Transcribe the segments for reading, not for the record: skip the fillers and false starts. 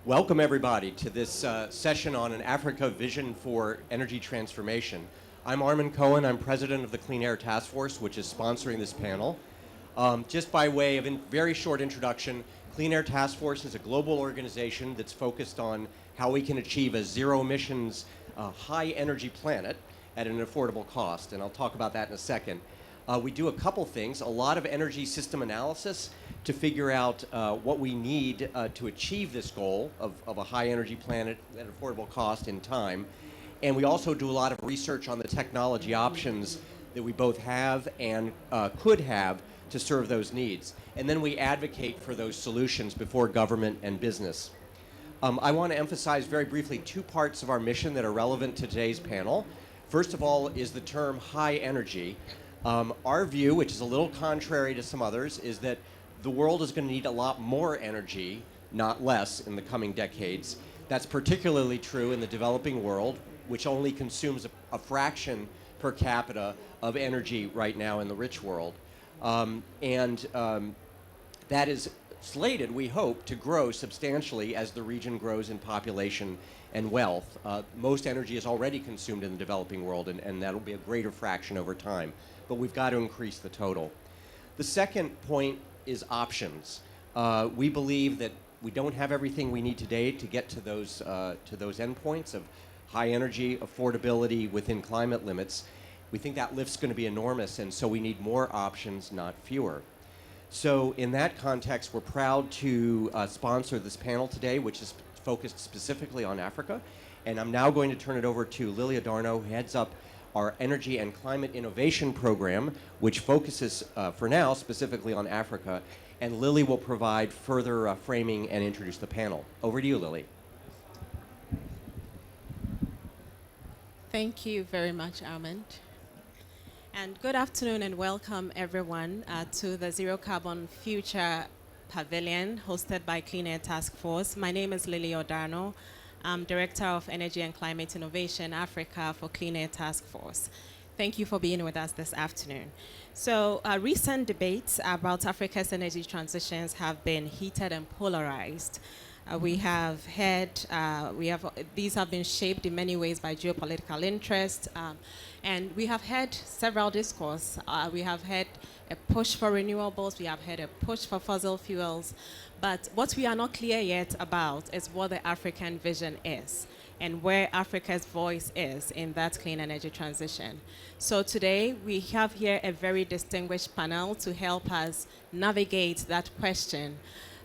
Welcome, everybody, to this session on an Africa vision for energy transformation. I'm Armond Cohen. I'm president of the Clean Air Task Force, which is sponsoring this panel. Just by way of a very short introduction, Clean Air Task Force is a global organization that's focused on how we can achieve a zero emissions, high energy planet at an affordable cost, and I'll talk about that in a second. We do a couple things, a lot of energy system analysis to figure out what we need to achieve this goal of a high energy planet at an affordable cost in time. And we also do a lot of research on the technology options that we both have and could have to serve those needs. And then we advocate for those solutions before government and business. I want to emphasize very briefly two parts of our mission that are relevant to today's panel. First of all is the term high energy. Our view, which is a little contrary to some others, is that the world is going to need a lot more energy, not less, in the coming decades. That's particularly true in the developing world, which only consumes a fraction per capita of energy right now in the rich world. That is slated, we hope, to grow substantially as the region grows in population and wealth. Most energy is already consumed in the developing world, and that'll be a greater fraction over time. But we've got to increase the total. The second point is options. We believe that we don't have everything we need today to get to those endpoints of high energy, affordability within climate limits. We think that lift's going to be enormous, and so we need more options, not fewer. So in that context, we're proud to sponsor this panel today, which is focused specifically on Africa. And I'm now going to turn it over to Lily Odarno, who heads up our Energy and Climate Innovation Program, which focuses, for now, specifically on Africa. And Lily will provide further framing and introduce the panel. Over to you, Lily. Thank you very much, Armond. And good afternoon and welcome, everyone, to the Zero Carbon Future Pavilion hosted by Clean Air Task Force. My name is Lily Odarno. I'm Director of Energy and Climate Innovation Africa for Clean Air Task Force. Thank you for being with us this afternoon. So recent debates about Africa's energy transitions have been heated and polarized. These have been shaped in many ways by geopolitical interest, and we have had several discourse. We have had a push for renewables, we have had a push for fossil fuels, but what we are not clear yet about is what the African vision is and where Africa's voice is in that clean energy transition. So today we have here a very distinguished panel to help us navigate that question.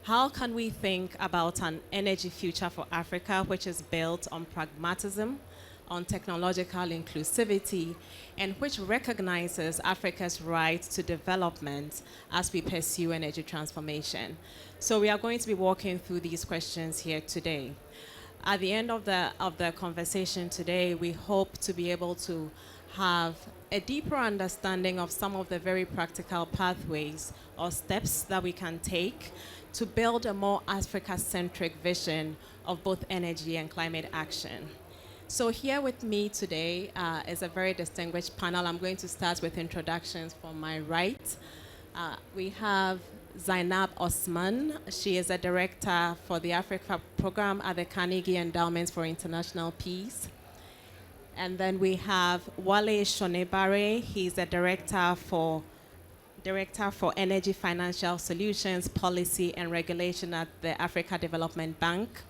How can we think about an energy future for Africa which is built on pragmatism, on technological inclusivity, and which recognizes Africa's right to development as we pursue energy transformation? So we are going to be walking through these questions here today. At the end of the conversation today, we hope to be able to have a deeper understanding of some of the very practical pathways or steps that we can take to build a more Africa-centric vision of both energy and climate action. So here with me today is a very distinguished panel. I'm going to start with introductions from my right. We have Zainab Usman. She is a director for the Africa program at the Carnegie Endowment for International Peace. And then we have Wale Shonibare. He's a director for Energy Financial Solutions, Policy and Regulation at the Africa Development Bank.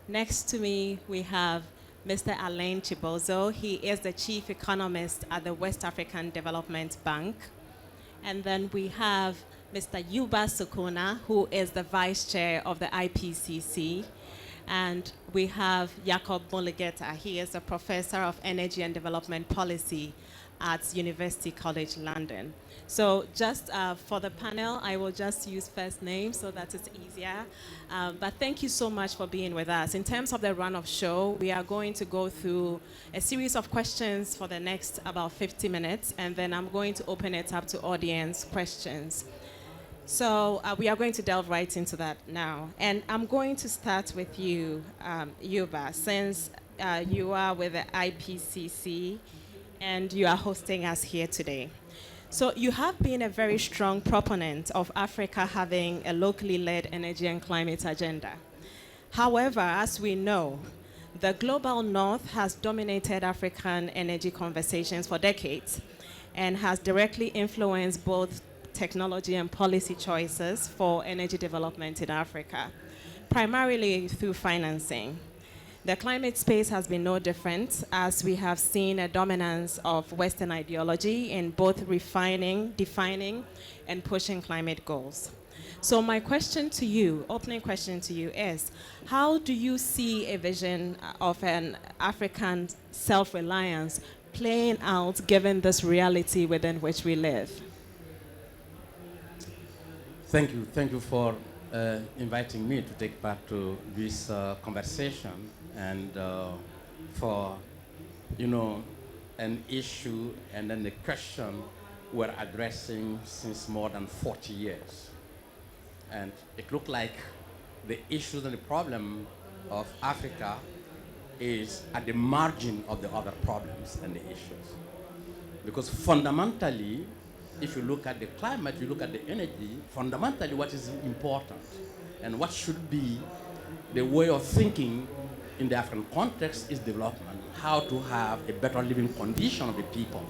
Next to me, we have Mr. Alain Tchibozo. He is the chief economist at the West African Development Bank. And then we have Mr. Youba Sokona, who is the vice chair of the IPCC. And we have Yacob Mulugetta. He is a professor of energy and development policy at University College London. So just for the panel, I will just use first names so that it's easier. But thank you so much for being with us. In terms of the run of show, we are going to go through a series of questions for the next about 50 minutes, and then I'm going to open it up to audience questions. So we are going to delve right into that now. And I'm going to start with you, Youba, since you are with the IPCC and you are hosting us here today. So you have been a very strong proponent of Africa having a locally led energy and climate agenda. However, as we know, the global north has dominated African energy conversations for decades and has directly influenced both technology and policy choices for energy development in Africa, primarily through financing. The climate space has been no different, as we have seen a dominance of Western ideology in both defining, and pushing climate goals. So my question to you, opening question to you is, how do you see a vision of an African self-reliance playing out given this reality within which we live? Thank you for inviting me to take part to this conversation and for, an issue and then the question we're addressing since more than 40 years. And it looked like the issues and the problem of Africa is at the margin of the other problems and the issues. Because fundamentally, if you look at the climate, you look at the energy, fundamentally what is important and what should be the way of thinking in the African context is development, how to have a better living condition of the people.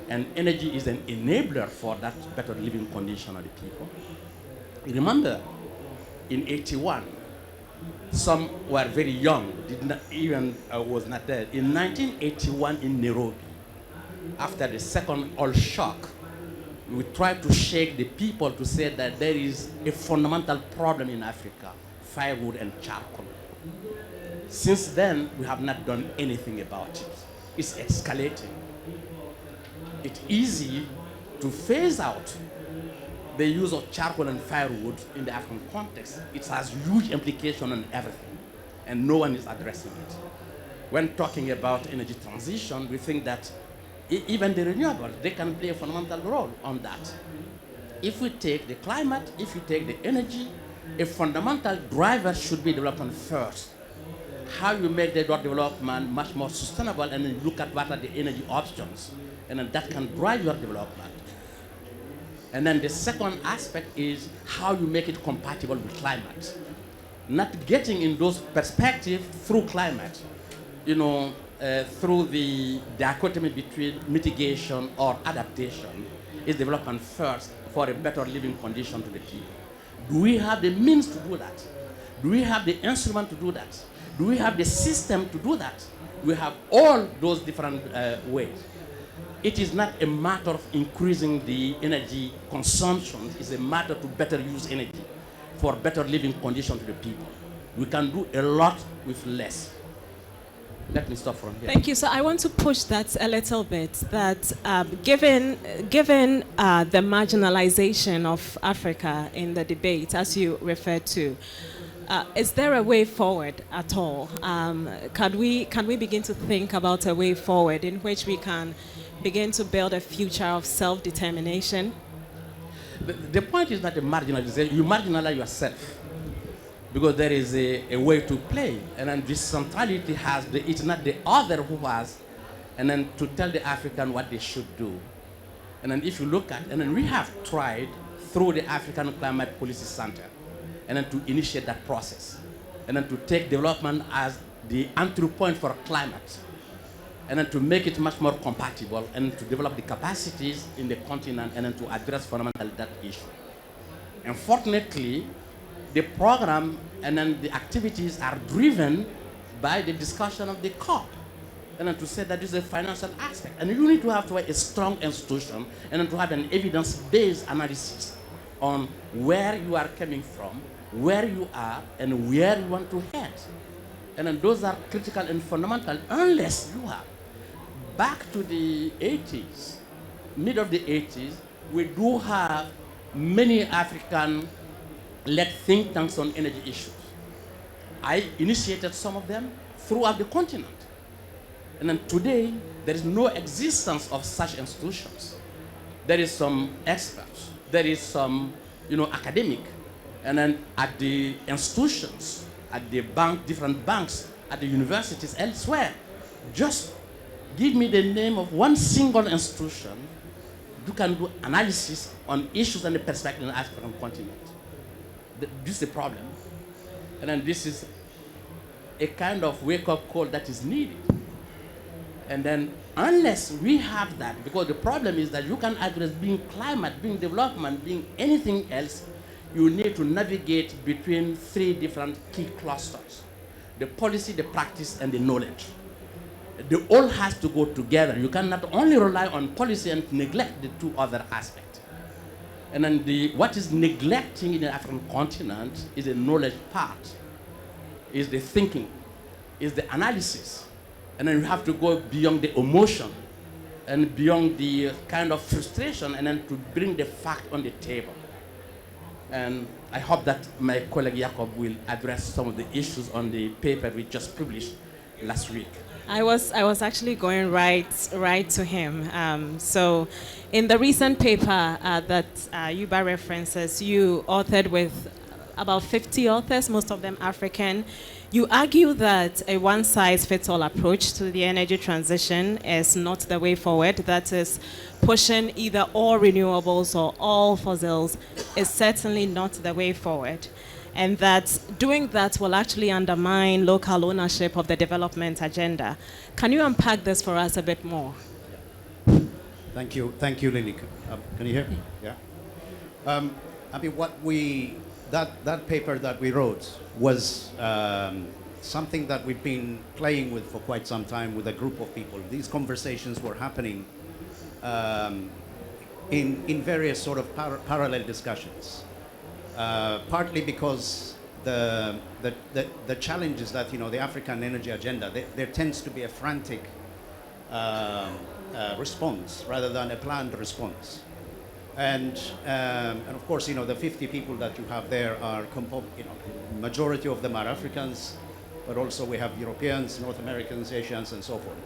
And energy is an enabler for that better living condition of the people. Remember, in 81, some were very young, was not there. In 1981 in Nairobi, after the second oil shock, we tried to shake the people to say that there is a fundamental problem in Africa, firewood and charcoal. Since then, we have not done anything about it. It's escalating. It's easy to phase out the use of charcoal and firewood in the African context. It has huge implications on everything, and no one is addressing it. When talking about energy transition, we think that even the renewables, they can play a fundamental role on that. If we take the climate, if you take the energy, a fundamental driver should be development first. How you make the development much more sustainable, and then look at what are the energy options, and then that can drive your development. And then the second aspect is how you make it compatible with climate. Not getting in those perspectives through climate, through the dichotomy between mitigation or adaptation is development first for a better living condition to the people. Do we have the means to do that? Do we have the instrument to do that? Do we have the system to do that? We have all those different ways. It is not a matter of increasing the energy consumption. It's a matter to better use energy for better living condition to the people. We can do a lot with less. Let me stop from here. Thank you. So I want to push that a little bit, that given the marginalization of Africa in the debate, as you referred to, is there a way forward at all? Can we begin to think about a way forward in which we can begin to build a future of self-determination? The point is not the marginalization. You marginalize yourself because there is a way to play. And then this centrality has, it's not the other who has, and then to tell the African what they should do. And then if you look at, and then we have tried through the African Climate Policy Center, and then to initiate that process, and then to take development as the entry point for climate, and then to make it much more compatible, and to develop the capacities in the continent, and then to address fundamentally that issue. Unfortunately, the program and then the activities are driven by the discussion of the COP, and then to say that this is a financial aspect. And you need to have a strong institution, and then to have an evidence-based analysis on where you are coming from, where you are, and where you want to head. And then those are critical and fundamental unless you have. Back to the 80s, mid of the 80s, we do have many African-led think tanks on energy issues. I initiated some of them throughout the continent. And then today, there is no existence of such institutions. There is some experts, there is some, academic, and then at the institutions, at the bank, different banks, at the universities, elsewhere, just give me the name of one single institution who can do analysis on issues and the perspective in the African continent. This is the problem. And then this is a kind of wake-up call that is needed. And then unless we have that, because the problem is that you can address being climate, being development, being anything else, you need to navigate between three different key clusters: the policy, the practice, and the knowledge. They all has to go together. You cannot only rely on policy and neglect the two other aspects. And then what is neglecting in the African continent is the knowledge part, is the thinking, is the analysis. And then you have to go beyond the emotion and beyond the kind of frustration, and then to bring the fact on the table. And I hope that my colleague Yacob will address some of the issues on the paper we just published last week. I was actually going right to him. So, in the recent paper that Youba references, you authored with about 50 authors, most of them African. You argue that a one-size-fits-all approach to the energy transition is not the way forward. That is, pushing either all renewables or all fossils is certainly not the way forward. And that doing that will actually undermine local ownership of the development agenda. Can you unpack this for us a bit more? Thank you, Lily. Can you hear me? Yeah. I mean, that paper that we wrote was something that we've been playing with for quite some time with a group of people. These conversations were happening in various sort of parallel discussions. Partly because the challenges that the African energy agenda, there tends to be a frantic response rather than a planned response, and of course the 50 people that you have there are majority of them are Africans, but also we have Europeans, North Americans, Asians, and so forth.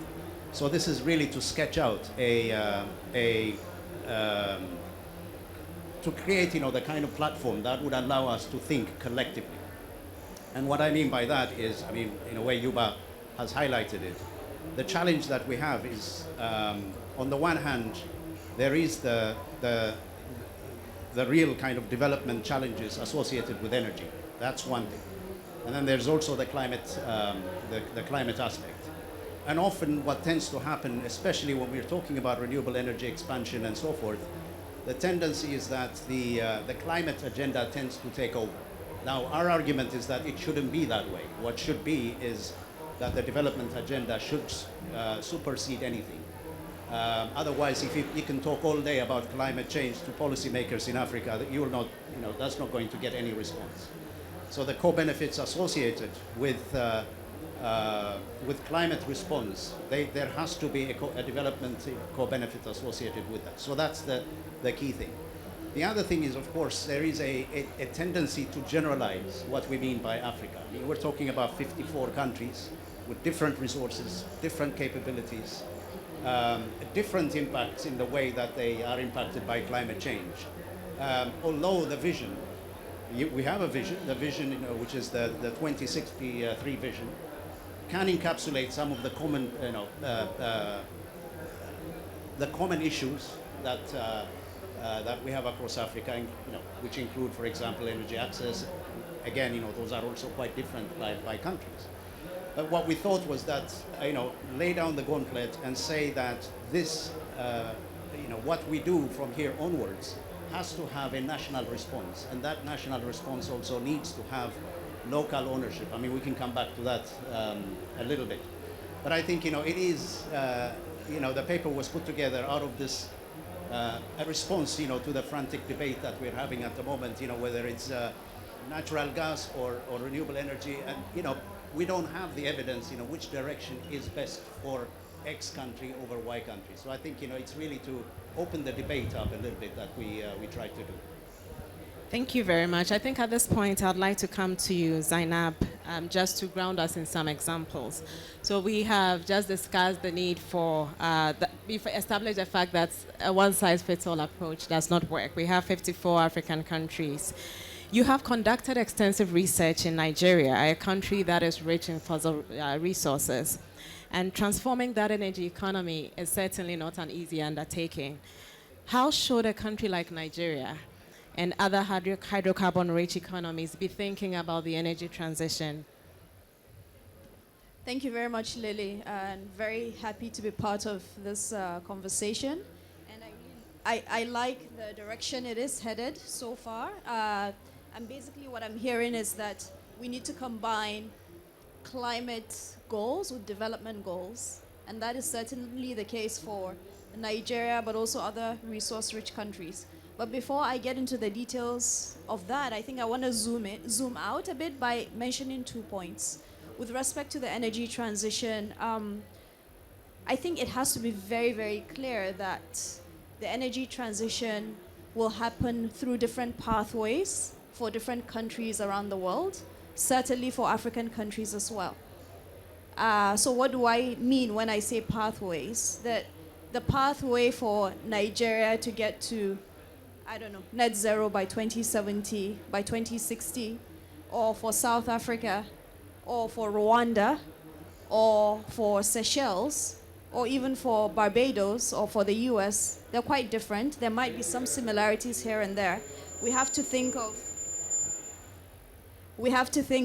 So this is really to sketch out to create, the kind of platform that would allow us to think collectively. And what I mean by that is, in a way, Youba has highlighted it. The challenge that we have is, on the one hand, there is the real kind of development challenges associated with energy. That's one thing. And then there's also the climate, the climate aspect. And often what tends to happen, especially when we're talking about renewable energy expansion and so forth, the tendency is that the climate agenda tends to take over. Now, our argument is that it shouldn't be that way. What should be is that the development agenda should supersede anything. Otherwise, if you can talk all day about climate change to policymakers in Africa, you will not, that's not going to get any response. So the co-benefits associated with climate response, there has to be a development co-benefit associated with that. So that's the key thing. The other thing is, of course, there is a tendency to generalize what we mean by Africa. We're talking about 54 countries with different resources, different capabilities, different impacts in the way that they are impacted by climate change. Although the vision, we have a vision, the vision which is the 2063 vision, can encapsulate some of the common, the common issues that that we have across Africa, which include, for example, energy access. Again, those are also quite different by countries. But what we thought was that, lay down the gauntlet and say that this, what we do from here onwards has to have a national response, and that national response also needs to have local ownership. We can come back to that a little bit. But I think, it is, the paper was put together out of this, a response, to the frantic debate that we're having at the moment, whether it's natural gas or renewable energy. And, we don't have the evidence, which direction is best for X country over Y country. So I think, it's really to open the debate up a little bit that we try to do. Thank you very much. I think at this point, I'd like to come to you, Zainab, just to ground us in some examples. So we have just discussed the need for, we've established the fact that a one-size-fits-all approach does not work. We have 54 African countries. You have conducted extensive research in Nigeria, a country that is rich in fossil resources. And transforming that energy economy is certainly not an easy undertaking. How should a country like Nigeria and other hydrocarbon-rich economies be thinking about the energy transition? Thank you very much, Lily, and very happy to be part of this conversation. And I like the direction it is headed so far. And basically what I'm hearing is that we need to combine climate goals with development goals. And that is certainly the case for Nigeria, but also other resource-rich countries. But before I get into the details of that, I think I want to zoom out a bit by mentioning 2 points. With respect to the energy transition, I think it has to be very, very clear that the energy transition will happen through different pathways for different countries around the world, certainly for African countries as well. So what do I mean when I say pathways? That the pathway for Nigeria to get to, I don't know, net zero by 2070, by 2060, or for South Africa, or for Rwanda, or for Seychelles, or even for Barbados, or for the US, they're quite different. There might be some similarities here and there. We have to think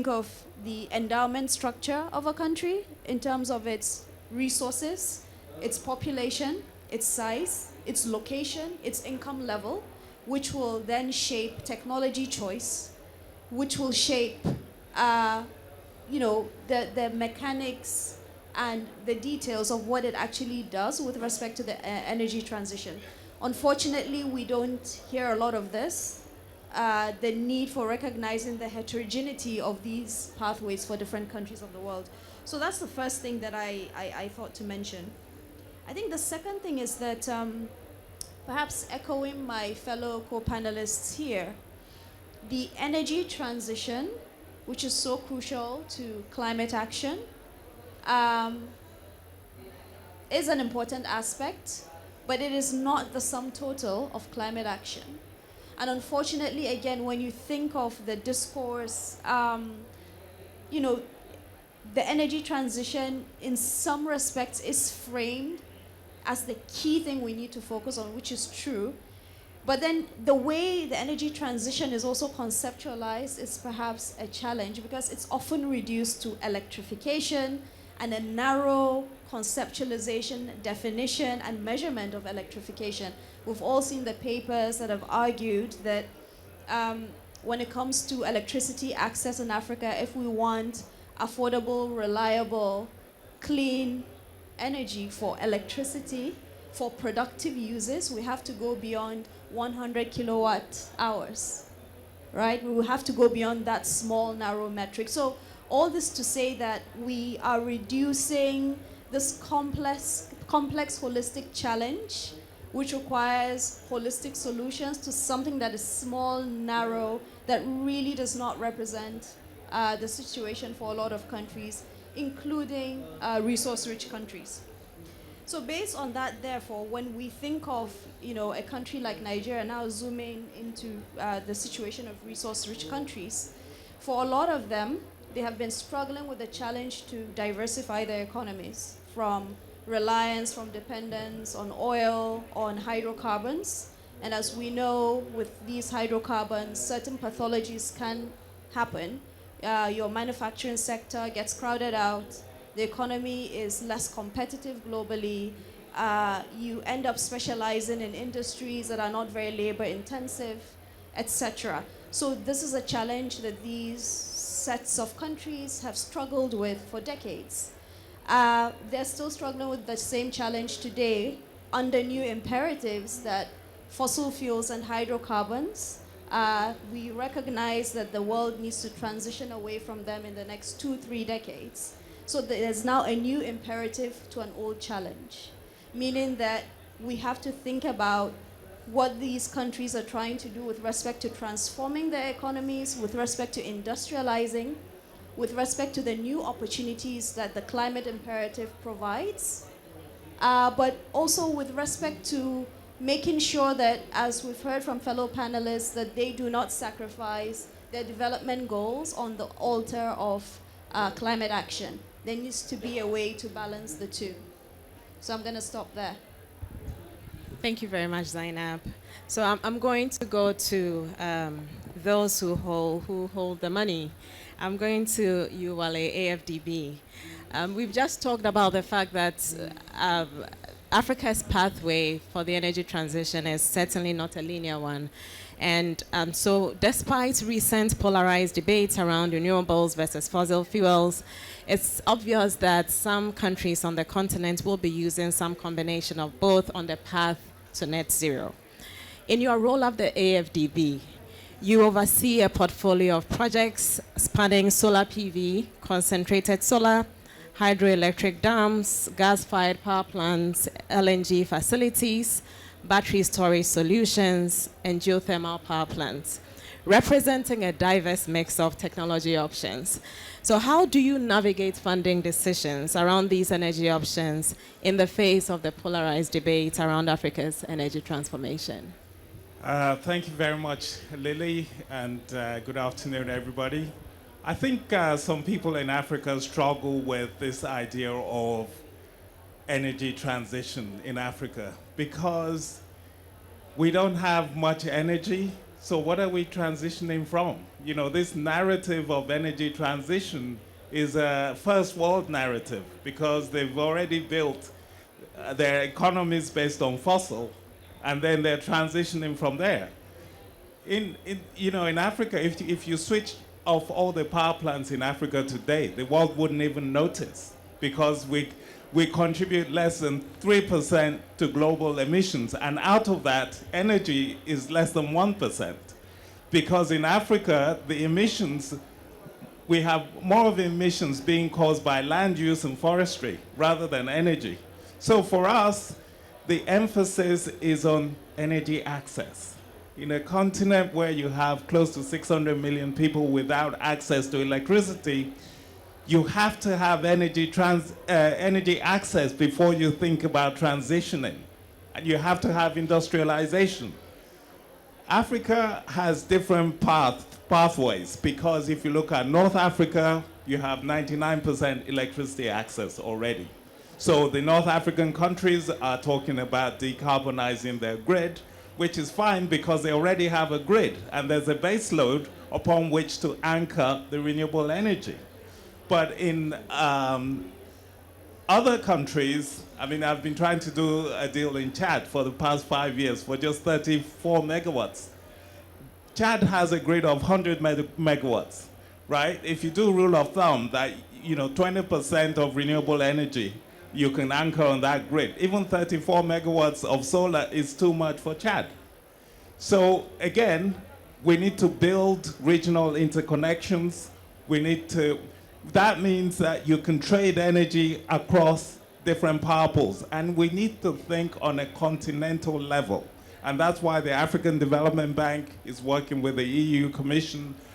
of the endowment structure of a country in terms of its resources, its population, its size, its location, its income level, which will then shape technology choice, which will shape the mechanics and the details of what it actually does with respect to the energy transition. Unfortunately, we don't hear a lot of this, the need for recognizing the heterogeneity of these pathways for different countries of the world. So that's the first thing that I thought to mention. I think the second thing is that perhaps echoing my fellow co-panelists here, the energy transition, which is so crucial to climate action, is an important aspect, but it is not the sum total of climate action. And unfortunately, again, when you think of the discourse, the energy transition in some respects is framed as the key thing we need to focus on, which is true. But then the way the energy transition is also conceptualized is perhaps a challenge because it's often reduced to electrification and a narrow conceptualization, definition, and measurement of electrification. We've all seen the papers that have argued that when it comes to electricity access in Africa, if we want affordable, reliable, clean energy for electricity, for productive uses, we have to go beyond 100 kilowatt hours, right? We will have to go beyond that small, narrow metric. So all this to say that we are reducing this complex holistic challenge, which requires holistic solutions, to something that is small, narrow, that really does not represent the situation for a lot of countries, including resource-rich countries. So based on that, therefore, when we think of a country like Nigeria, now zooming into the situation of resource-rich countries, for a lot of them, they have been struggling with the challenge to diversify their economies from reliance, from dependence on oil, on hydrocarbons. And as we know, with these hydrocarbons, certain pathologies can happen. Your manufacturing sector gets crowded out. The economy is less competitive globally. You end up specializing in industries that are not very labor intensive, etc. So this is a challenge that these sets of countries have struggled with for decades. They're still struggling with the same challenge today under new imperatives that fossil fuels and hydrocarbons, we recognize that the world needs to transition away from them in the next 2-3 decades. So there's now a new imperative to an old challenge, meaning that we have to think about what these countries are trying to do with respect to transforming their economies, with respect to industrializing, with respect to the new opportunities that the climate imperative provides, but also with respect to making sure that, as we've heard from fellow panelists, that they do not sacrifice their development goals on the altar of climate action. There needs to be a way to balance the two. So I'm going to stop there. Thank you very much, Zainab. So I'm going to go to those who hold the money. I'm going to you, Wale, AFDB. We've just talked about the fact that Africa's pathway for the energy transition is certainly not a linear one. And so despite recent polarized debates around renewables versus fossil fuels, it's obvious that some countries on the continent will be using some combination of both on the path to net zero. In your role of the AFDB, you oversee a portfolio of projects spanning solar PV, concentrated solar, hydroelectric dams, gas-fired power plants, LNG facilities, battery storage solutions, and geothermal power plants, representing a diverse mix of technology options. So how do you navigate funding decisions around these energy options in the face of the polarized debate around Africa's energy transformation? Thank you very much, Lily, and good afternoon, everybody. I think some people in Africa struggle with this idea of energy transition in Africa because we don't have much energy, so what are we transitioning from? You know, this narrative of energy transition is a first world narrative because they've already built their economies based on fossil, and then they're transitioning from there. In Africa, if you switch off all the power plants in Africa today, the world wouldn't even notice because we contribute less than 3% to global emissions, and out of that, energy is less than 1%. Because in Africa, the emissions, we have more of emissions being caused by land use and forestry rather than energy. So for us, the emphasis is on energy access. In a continent where you have close to 600 million people without access to electricity, you have to have energy access before you think about transitioning. And you have to have industrialization. Africa has different pathways because if you look at North Africa, you have 99% electricity access already. So the North African countries are talking about decarbonizing their grid, which is fine because they already have a grid and there's a base load upon which to anchor the renewable energy. But in other countries, I mean, I've been trying to do a deal in Chad for the past 5 years for just 34 megawatts. Chad has a grid of 100 megawatts, right? If you do rule of thumb that, 20% of renewable energy you can anchor on that grid. Even 34 megawatts of solar is too much for Chad. So again, we need to build regional interconnections. That means that you can trade energy across different power pools. And we need to think on a continental level. And that's why the African Development Bank is working with the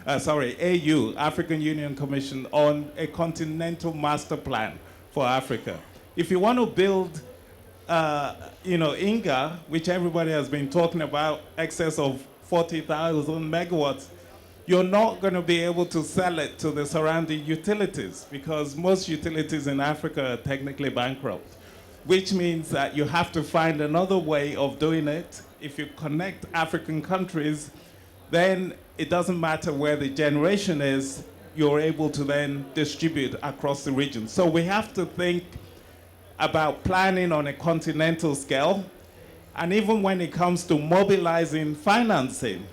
AU, African Union Commission, on a continental master plan for Africa. If you want to build, Inga, which everybody has been talking about, excess of 40,000 megawatts, you're not going to be able to sell it to the surrounding utilities because most utilities in Africa are technically bankrupt, which means that you have to find another way of doing it. If you connect African countries, then it doesn't matter where the generation is, you're able to then distribute across the region. So we have to think about planning on a continental scale. And even when it comes to mobilizing financing,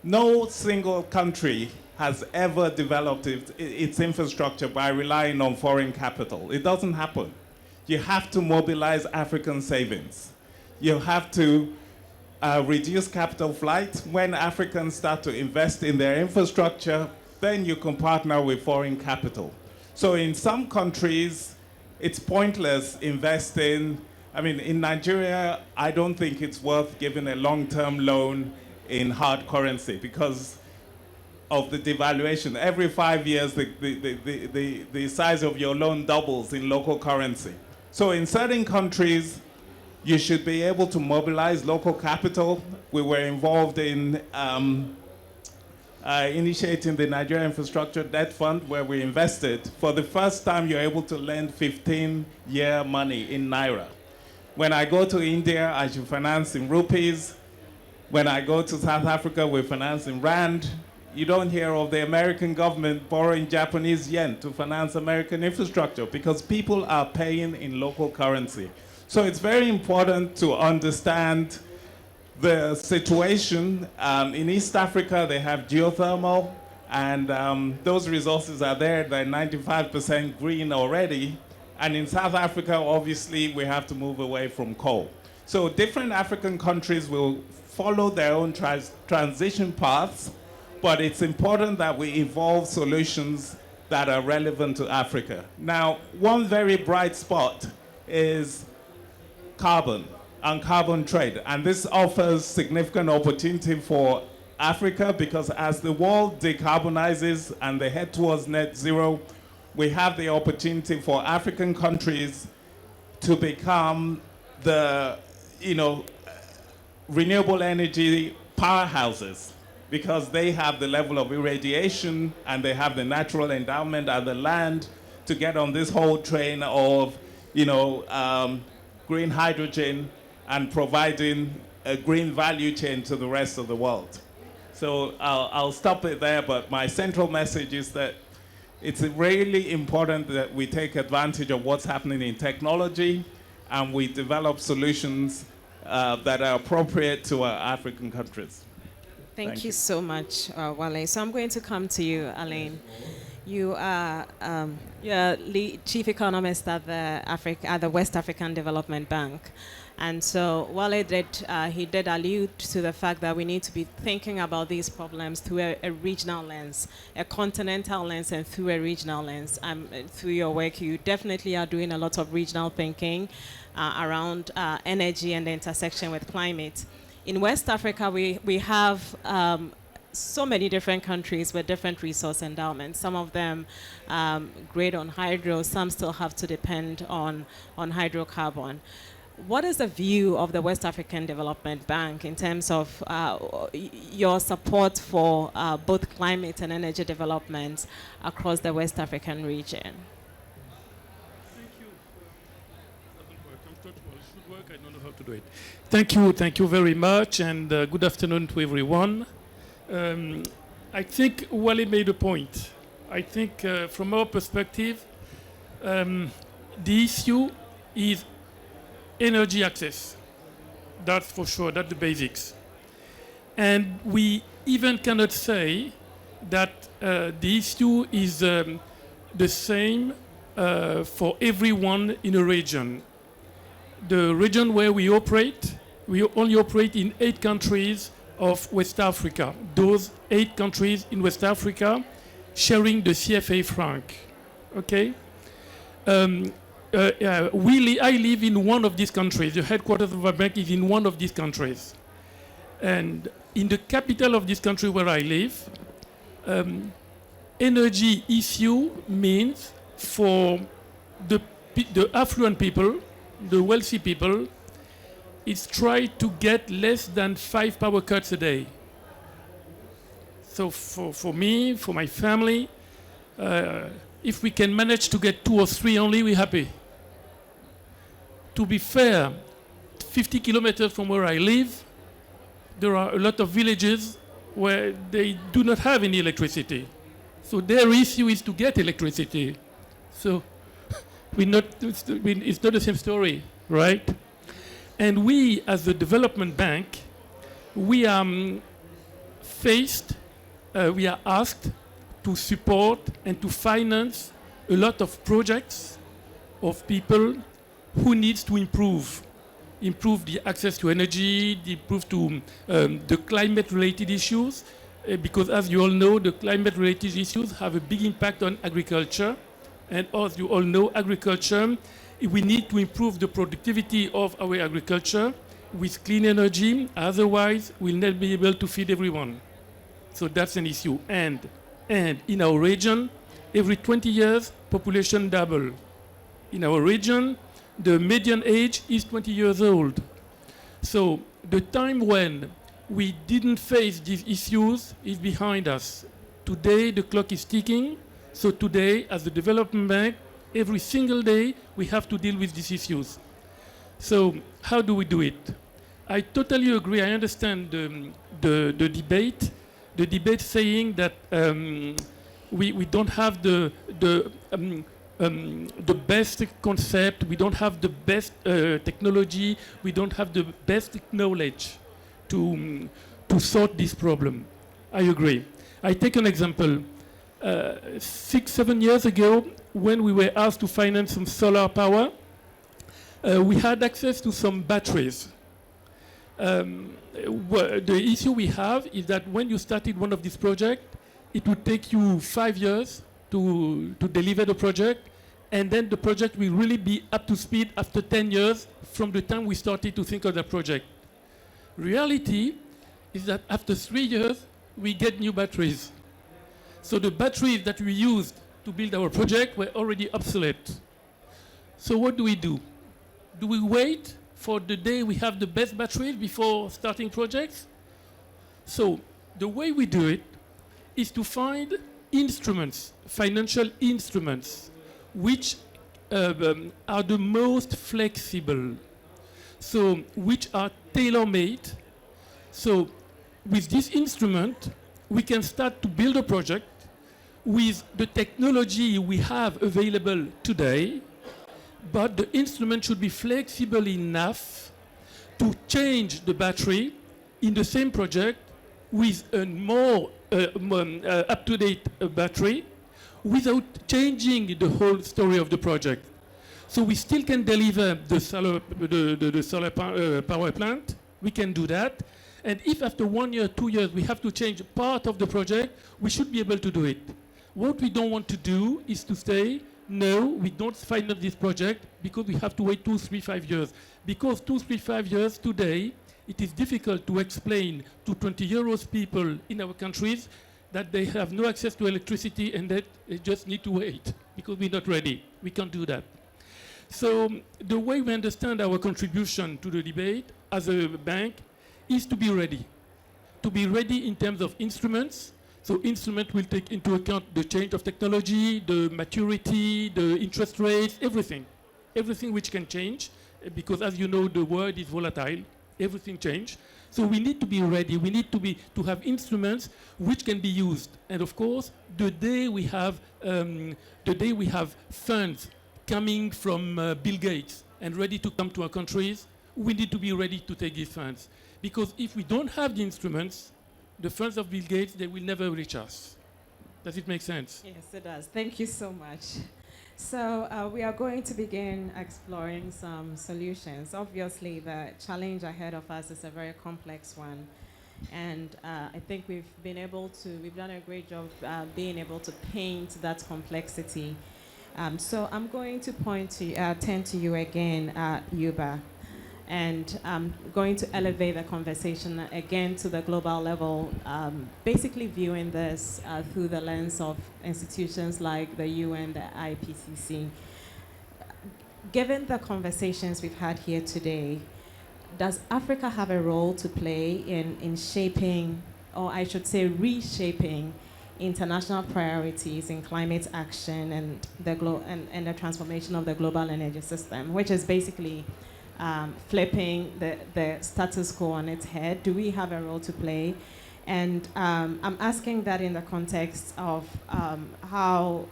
no single country has ever developed its infrastructure by relying on foreign capital. It doesn't happen. You have to mobilize African savings. You have to reduce capital flight. When Africans start to invest in their infrastructure, then you can partner with foreign capital. So in some countries, it's pointless investing. I mean, in Nigeria, I don't think it's worth giving a long-term loan in hard currency because of the devaluation. Every 5 years, the size of your loan doubles in local currency. So in certain countries, you should be able to mobilize local capital. We were involved in initiating the Nigeria Infrastructure Debt Fund where we invested. For the first time, you're able to lend 15-year money in Naira. When I go to India, I should finance in rupees. When I go to South Africa, we finance in Rand. you don't hear of the American government borrowing Japanese yen to finance American infrastructure because people are paying in local currency. So it's very important to understand the situation. In East Africa, they have geothermal, and those resources are there. They're 95% green already. And in South Africa, obviously, we have to move away from coal. So different African countries will follow their own transition paths, but it's important that we evolve solutions that are relevant to Africa. Now, one very bright spot is carbon and carbon trade. And this offers significant opportunity for Africa because as the world decarbonizes and they head towards net zero, we have the opportunity for African countries to become the, renewable energy powerhouses because they have the level of irradiation and they have the natural endowment and the land to get on this whole train of, green hydrogen and providing a green value chain to the rest of the world. So I'll stop it there, but my central message is that it's really important that we take advantage of what's happening in technology and we develop solutions that are appropriate to our African countries. Thank you so much, Wale. So I'm going to come to you, Alain. You are you're chief economist at the West African Development Bank. And so Wale did allude to the fact that we need to be thinking about these problems through a regional lens, a continental lens, and through a regional lens. Through your work, you definitely are doing a lot of regional thinking around energy and the intersection with climate. In West Africa, we have so many different countries with different resource endowments. Some of them great on hydro, some still have to depend on hydrocarbon. What is the view of the West African Development Bank in terms of your support for both climate and energy development across the West African region? Thank you. It should work. I don't know how to do it. Thank you very much, and good afternoon to everyone. I think Wale made a point. I think from our perspective, the issue is energy access. That's for sure, that's the basics. And we even cannot say that the issue is the same for everyone in a region. The region where we only operate in 8 countries of West Africa. Those 8 countries in West Africa sharing the CFA franc, okay? I live in one of these countries. The headquarters of our bank is in one of these countries. And in the capital of this country where I live, energy issue means for the affluent people, the wealthy people, is try to get less than 5 power cuts a day. So for me, for my family, if we can manage to get 2 or 3 only, we're happy. To be fair, 50 kilometers from where I live, there are a lot of villages where they do not have any electricity. So their issue is to get electricity. So it's not the same story, right? And we, as the development bank, we are asked to support and to finance a lot of projects of people who needs to improve the access to energy, improve to the climate-related issues, because as you all know, the climate-related issues have a big impact on agriculture. And as you all know, agriculture, we need to improve the productivity of our agriculture with clean energy, otherwise we'll not be able to feed everyone. So that's an issue. And in our region, every 20 years, population double. In our region, the median age is 20 years old. So the time when we didn't face these issues is behind us. Today, the clock is ticking. So today, as the development bank, every single day, we have to deal with these issues. So how do we do it? I totally agree. I understand the debate. the debate saying that we don't have the best concept, we don't have the best technology, we don't have the best knowledge to sort this problem. I agree. I take an example. 6-7 years ago, when we were asked to finance some solar power, we had access to some batteries. The issue we have is that when you started one of these projects, it would take you 5 years to deliver the project, and then the project will really be up to speed after 10 years from the time we started to think of the project. Reality is that after 3 years, we get new batteries. So the batteries that we used to build our project were already obsolete. So what do? Do we wait for the day we have the best batteries before starting projects? So the way we do it is to find instruments, financial instruments, which are the most flexible, so which are tailor-made. So with this instrument, we can start to build a project with the technology we have available today, but the instrument should be flexible enough to change the battery in the same project with a more up-to-date battery without changing the whole story of the project. So we still can deliver the solar power plant. We can do that. And if after 1 year, 2 years, we have to change part of the project, we should be able to do it. What we don't want to do is to say, no, we don't finance this project because we have to wait 2, 3, 5 years. Because 2, 3, 5 years today, it is difficult to explain to 20 euros people in our countries that they have no access to electricity and that they just need to wait because we're not ready. We can't do that. So the way we understand our contribution to the debate as a bank is to be ready. To be ready in terms of instruments. So instrument will take into account the change of technology, the maturity, the interest rates, everything. Everything which can change, because as you know, the world is volatile. Everything changes. So we need to be ready. We need to have instruments which can be used. And of course, the day we have funds coming from Bill Gates and ready to come to our countries, we need to be ready to take these funds. Because if we don't have the instruments, the funds of Bill Gates, they will never reach us. Does it make sense? Yes, it does. Thank you so much. So we are going to begin exploring some solutions. Obviously, the challenge ahead of us is a very complex one. And I think we've done a great job being able to paint that complexity. So I'm going to turn to you again, Youba. And I'm going to elevate the conversation again to the global level, basically viewing this through the lens of institutions like the UN, the IPCC. Given the conversations we've had here today, does Africa have a role to play in shaping, or I should say reshaping, international priorities in climate action and the transformation of the global energy system, which is basically flipping the status quo on its head? Do we have a role to play? And I'm asking that in the context of how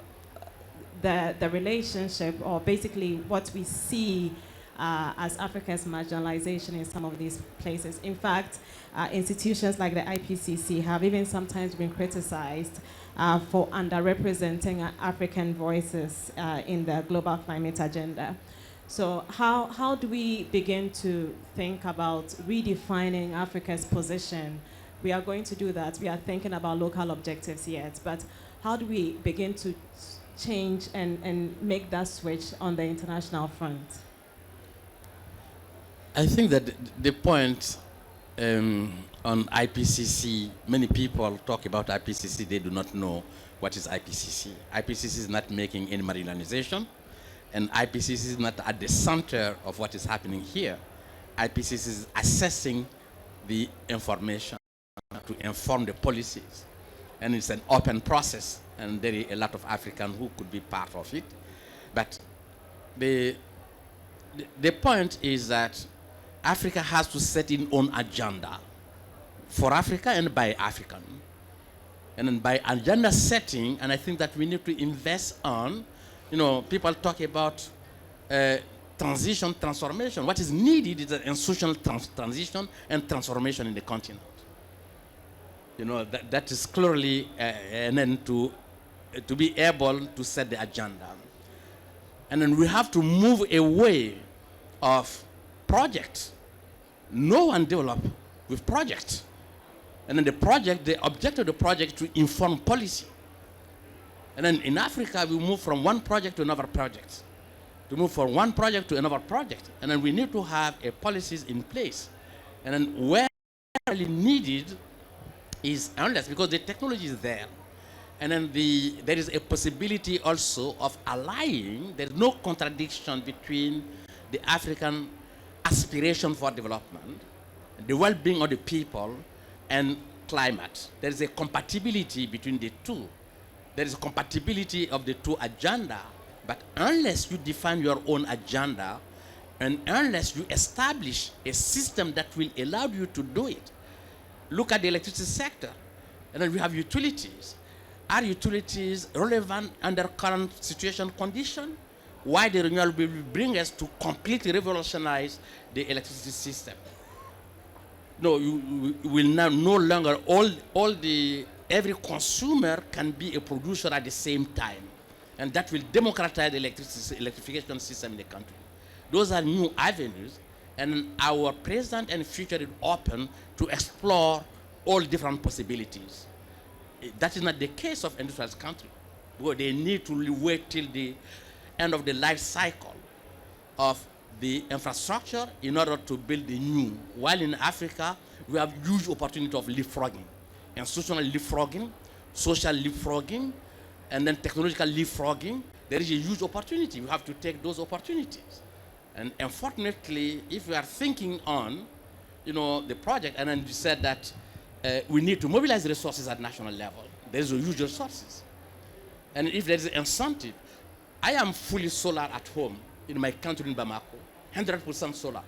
the relationship, or basically what we see as Africa's marginalization in some of these places. In fact, institutions like the IPCC have even sometimes been criticized for underrepresenting African voices in the global climate agenda. So how do we begin to think about redefining Africa's position? We are going to do that. We are thinking about local objectives yet, but how do we begin to change and make that switch on the international front? I think that the point on IPCC, many people talk about IPCC, they do not know what is IPCC. IPCC is not making any marginalization. And IPCC is not at the center of what is happening here. IPCC is assessing the information to inform the policies. And it's an open process, and there are a lot of Africans who could be part of it. But the point is that Africa has to set its own agenda for Africa and by African. And then by agenda setting, and I think that we need to invest on, people talk about transition, transformation. What is needed is an institutional transition and transformation in the continent. That is clearly an end to be able to set the agenda. And then we have to move away of projects. No one develop with projects. And then the objective of the project to inform policy. And then in Africa, we move from one project to another project. To move from one project to another project. And then we need to have a policies in place. And then where really needed is unless, because the technology is there. And then there is a possibility also of allying. There's no contradiction between the African aspiration for development, the well-being of the people, and climate. There is a compatibility between the two. There is a compatibility of the two agenda, but unless you define your own agenda, and unless you establish a system that will allow you to do it. Look at the electricity sector, and then we have utilities. Are utilities relevant under current situation condition? Why the renewal will bring us to completely revolutionize the electricity system? No, you will now no longer every consumer can be a producer at the same time, and that will democratize the electrification system in the country. Those are new avenues, and our present and future is open to explore all different possibilities. That is not the case of industrialized countries, where they need to wait till the end of the life cycle of the infrastructure in order to build the new. While in Africa, we have huge opportunity of leapfrogging, institutional leapfrogging, social leapfrogging, and then technological leapfrogging. There is a huge opportunity. We have to take those opportunities. And unfortunately, if we are thinking on, the project, and then you said that we need to mobilize resources at national level. There's a huge resources. And if there's an incentive, I am fully solar at home in my country in Bamako, 100% solar.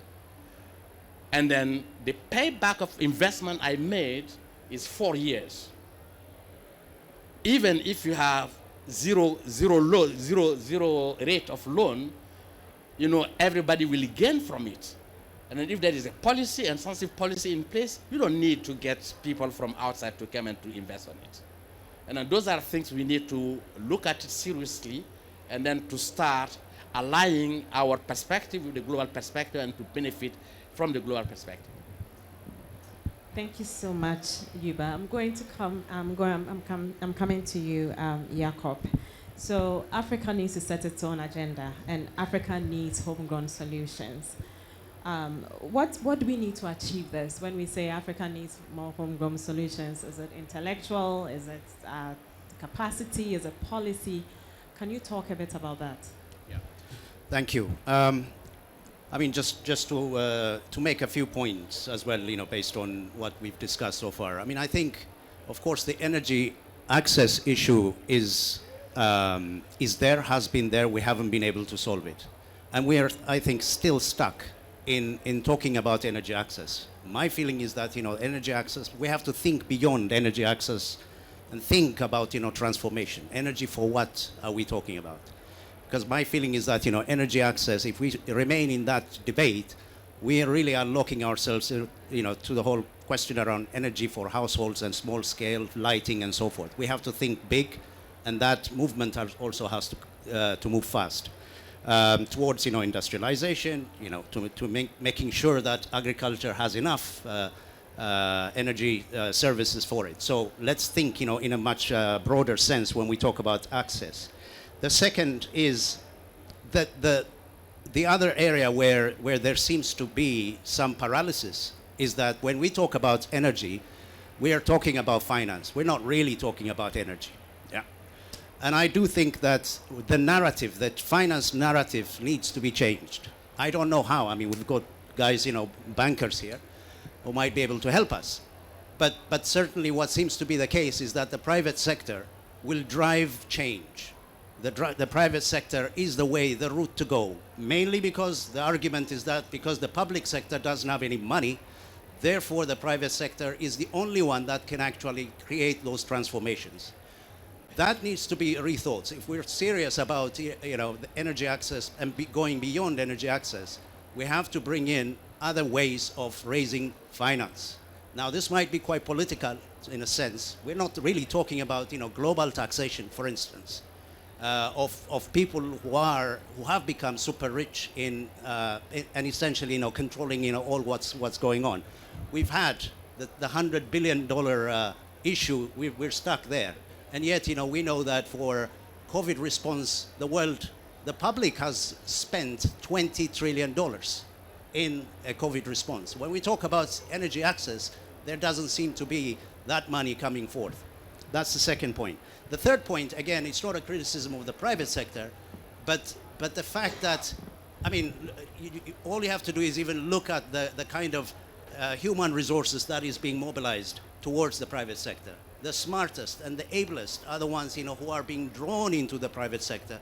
And then the payback of investment I made is 4 years. Even if you have zero rate of loan, everybody will gain from it. And then if there is a policy, and sensitive policy in place, you don't need to get people from outside to come and to invest on it. And then those are things we need to look at it seriously, and then to start aligning our perspective with the global perspective and to benefit from the global perspective. Thank you so much, Youba. I'm coming to you, Yacob. So Africa needs to set its own agenda, and Africa needs homegrown solutions. What do we need to achieve this? When we say Africa needs more homegrown solutions, is it intellectual? Is it capacity? Is it policy? Can you talk a bit about that? Yeah, thank you. Just to make a few points as well, based on what we've discussed so far. I think, of course, the energy access issue is there, has been there. We haven't been able to solve it, and we are, I think, still stuck in talking about energy access. My feeling is that, energy access, we have to think beyond energy access and think about, transformation. Energy for what are we talking about? Because my feeling is that, energy access, if we remain in that debate, we really are locking ourselves, to the whole question around energy for households and small scale lighting and so forth. We have to think big, and that movement also has to move fast. Towards industrialization, making sure that agriculture has enough energy services for it. So let's think in a much broader sense when we talk about access. The second is that the other area where there seems to be some paralysis is that when we talk about energy, we are talking about finance. We're not really talking about energy. And I do think that the narrative, that finance narrative, needs to be changed. I don't know how. We've got guys, bankers here, who might be able to help us. But certainly what seems to be the case is that the private sector will drive change. The private sector is the way, the route to go. Mainly because the argument is that because the public sector doesn't have any money, Therefore, the private sector is the only one that can actually create those transformations. That needs to be rethought. If we're serious about the energy access and going beyond energy access, we have to bring in other ways of raising finance. Now, this might be quite political in a sense. We're not really talking about global taxation, for instance, of people who have become super rich and essentially controlling all what's going on. We've had the $100 billion issue. We're stuck there. And yet, we know that for COVID response, the public has spent $20 trillion in a COVID response. When we talk about energy access, there doesn't seem to be that money coming forth. That's the second point. The third point, again, it's not a criticism of the private sector, but the fact that, all you have to do is even look at the kind of human resources that is being mobilized towards the private sector. The smartest and the ablest are the ones who are being drawn into the private sector.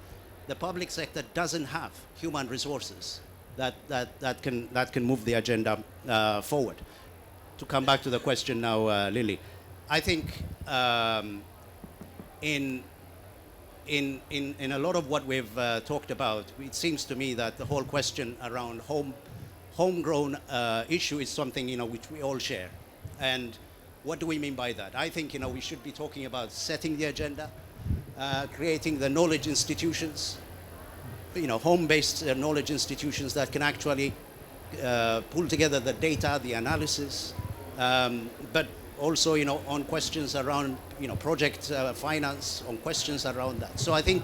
The public sector doesn't have human resources that can move the agenda forward. To come back to the question now, Lily, I think in a lot of what we've talked about, it seems to me that the whole question around homegrown issue is something which we all share. And what do we mean by that? I think we should be talking about setting the agenda, creating the knowledge institutions, home-based knowledge institutions that can actually pull together the data, the analysis, but also on questions around project finance, on questions around that. So I think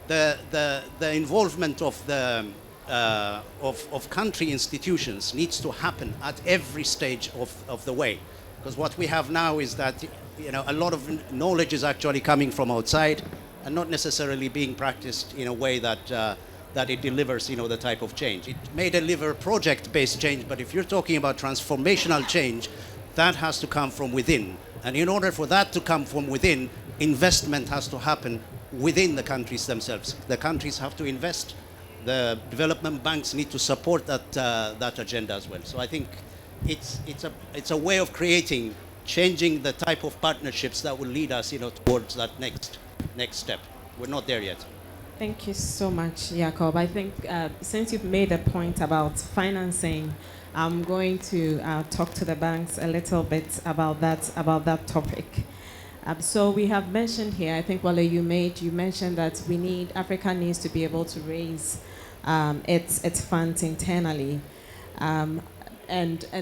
the involvement of the of country institutions needs to happen at every stage of the way, because what we have now is that a lot of knowledge is actually coming from outside and not necessarily being practiced in a way that that it delivers the type of change. It may deliver project-based change, but if you're talking about transformational change, that has to come from within. And in order for that to come from within, investment has to happen within the countries themselves. The countries have to invest. The development banks need to support that agenda as well. So I think it's a way of changing the type of partnerships that will lead us towards that next step. We're not there yet. Thank you so much, Yacob. I think since you've made a point about financing, I'm going to talk to the banks a little bit about that topic. So we have mentioned here, I think, Wale, you mentioned that Africa needs to be able to raise its funds internally. And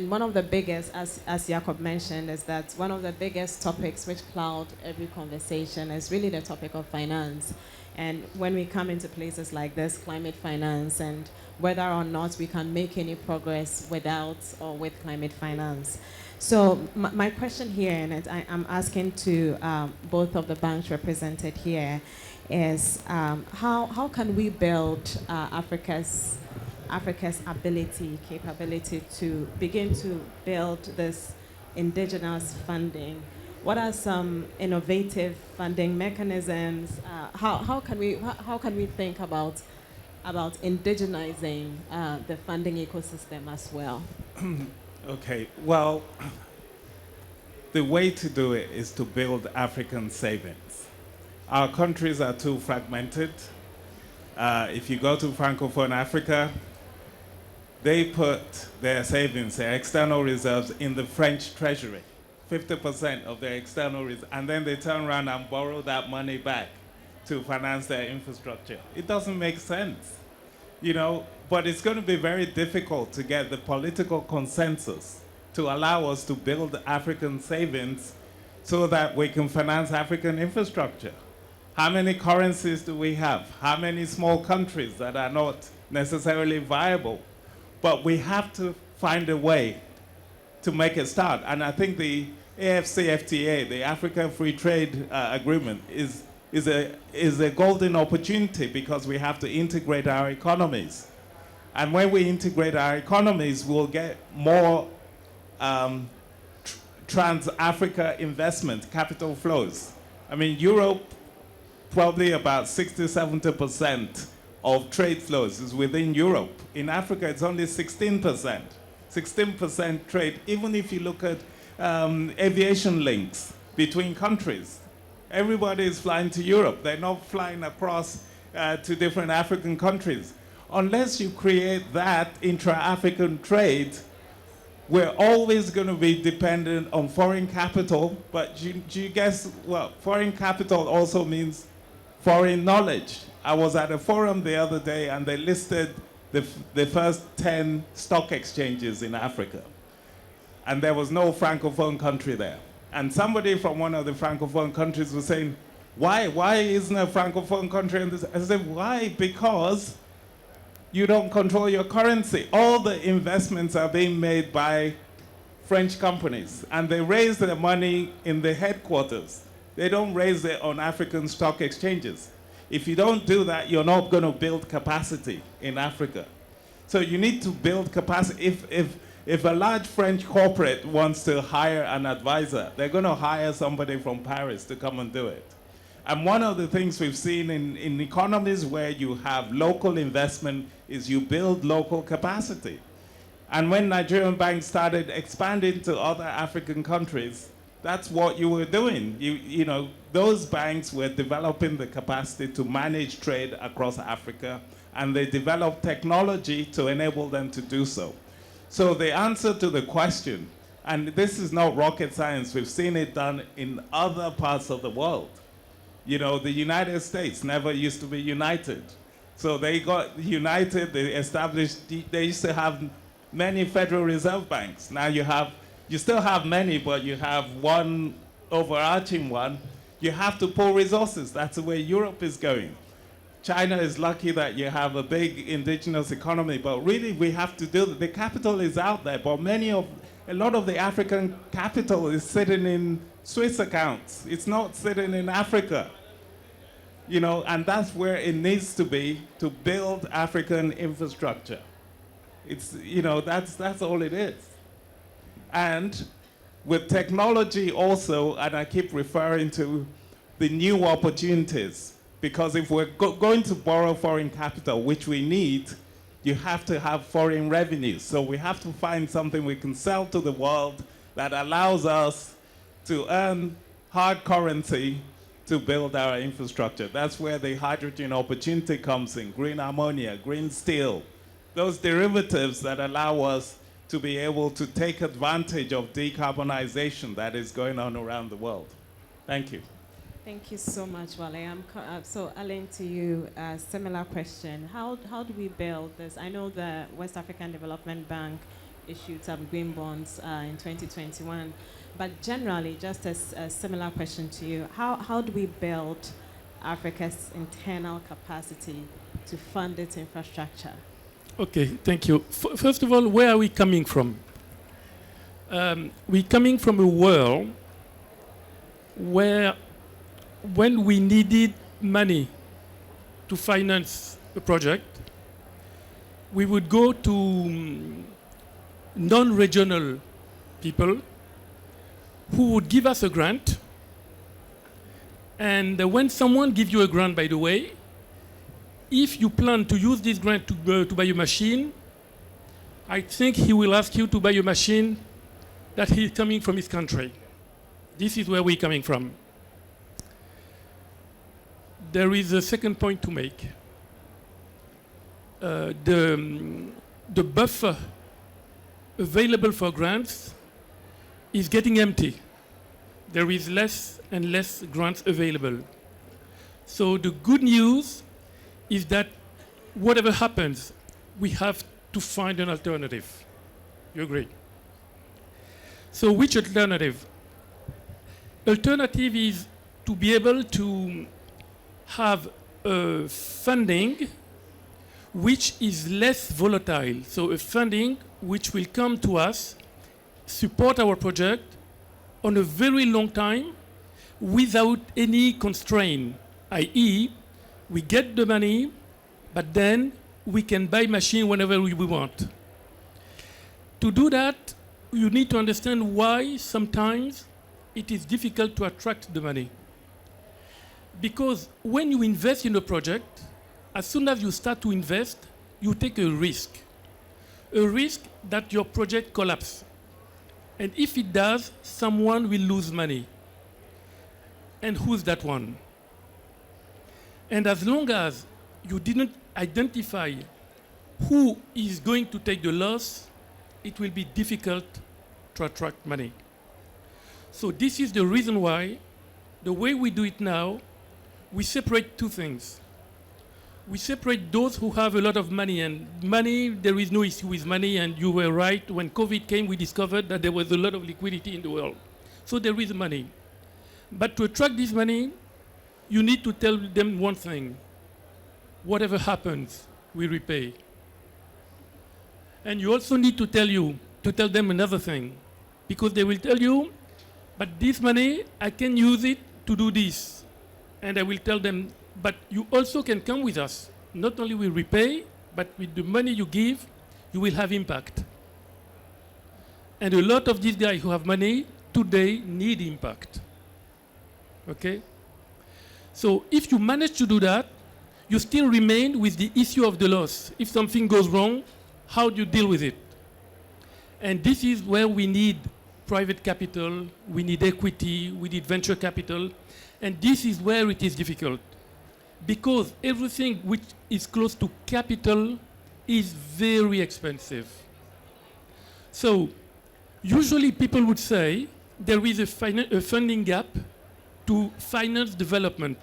one of the biggest, as Yacob mentioned, is that one of the biggest topics which cloud every conversation is really the topic of finance. And when we come into places like this, climate finance, and whether or not we can make any progress without or with climate finance. So my question here, and I'm asking to both of the banks represented here, is how can we build Africa's capability to begin to build this indigenous funding? What are some innovative funding mechanisms? How can we think about indigenizing the funding ecosystem as well? Okay, well, the way to do it is to build African savings. Our countries are too fragmented. If you go to Francophone Africa, they put their savings, their external reserves in the French treasury, 50% of their external reserves, and then they turn around and borrow that money back to finance their infrastructure. It doesn't make sense, but it's going to be very difficult to get the political consensus to allow us to build African savings so that we can finance African infrastructure. How many currencies do we have? How many small countries that are not necessarily viable? But we have to find a way to make a start. And I think the AFCFTA, the African Free Trade Agreement, is a golden opportunity because we have to integrate our economies. And when we integrate our economies, we'll get more trans-Africa investment, capital flows. I mean, Europe, probably about 60–70% of trade flows is within Europe. In Africa, it's only 16%. 16% trade. Even if you look at aviation links between countries, everybody is flying to Europe. They're not flying across to different African countries. Unless you create that intra-African trade, we're always going to be dependent on foreign capital. But do you guess, well, foreign capital also means foreign knowledge. I was at a forum the other day and they listed the first 10 stock exchanges in Africa. And there was no Francophone country there. And somebody from one of the Francophone countries was saying, why isn't a Francophone country in this? I said, why? Because you don't control your currency. All the investments are being made by French companies, and they raise their money in the headquarters. They don't raise it on African stock exchanges. If you don't do that, you're not going to build capacity in Africa. So you need to build capacity. If a large French corporate wants to hire an advisor, they're going to hire somebody from Paris to come and do it. And one of the things we've seen in economies where you have local investment is you build local capacity. And when Nigerian banks started expanding to other African countries, that's what you were doing. You know, those banks were developing the capacity to manage trade across Africa, and they developed technology to enable them to do so. So the answer to the question, and this is not rocket science, we've seen it done in other parts of the world. You know, the United States never used to be united. So they got united, they established, they used to have many Federal Reserve banks. Now you still have many, but you have one overarching one. You have to pull resources. That's the way Europe is going. China is lucky that you have a big indigenous economy, but really we have to do, the capital is out there, but a lot of the African capital is sitting in Swiss accounts. It's not sitting in Africa. You know, and that's where it needs to be to build African infrastructure. It's, you know, that's all it is. And with technology also, and I keep referring to the new opportunities, because if we're going to borrow foreign capital, which we need, you have to have foreign revenues. So we have to find something we can sell to the world that allows us to earn hard currency to build our infrastructure. That's where the hydrogen opportunity comes in, green ammonia, green steel, those derivatives that allow us to be able to take advantage of decarbonization that is going on around the world. Thank you. Thank you so much, Wale. So, Alain, to you, a similar question. How do we build this? I know the West African Development Bank issued some green bonds in 2021, but generally, just as a similar question to you, how do we build Africa's internal capacity to fund its infrastructure? Okay, thank you. First of all, where are we coming from? We're coming from a world where when we needed money to finance a project, we would go to non-regional people who would give us a grant. And when someone gives you a grant, by the way, if you plan to use this grant to buy a machine, I think he will ask you to buy a machine that he's coming from his country. This is where we're coming from. There is a second point to make. The buffer available for grants is getting empty. There is less and less grants available. So the good news is that whatever happens, we have to find an alternative. You agree? So which alternative? Alternative is to be able to have funding which is less volatile. So a funding which will come to us, support our project on a very long time without any constraint, i.e., we get the money, but then we can buy machine whenever we want. To do that, you need to understand why sometimes it is difficult to attract the money. Because when you invest in a project, as soon as you start to invest, you take a risk. A risk that your project collapse. And if it does, someone will lose money. And who's that one? And as long as you didn't identify who is going to take the loss, it will be difficult to attract money. So this is the reason why the way we do it now, we separate two things. We separate those who have a lot of money, and money, there is no issue with money, and you were right. When COVID came, we discovered that there was a lot of liquidity in the world. So there is money. But to attract this money, you need to tell them one thing. Whatever happens, we repay. And you also need to tell them another thing, because they will tell you, but this money, I can use it to do this. And I will tell them, but you also can come with us. Not only will repay, but with the money you give, you will have impact. And a lot of these guys who have money today need impact. Okay? So if you manage to do that, you still remain with the issue of the loss. If something goes wrong, how do you deal with it? And this is where we need private capital, we need equity, we need venture capital, and this is where it is difficult. Because everything which is close to capital is very expensive. So usually people would say there is a funding gap to finance development.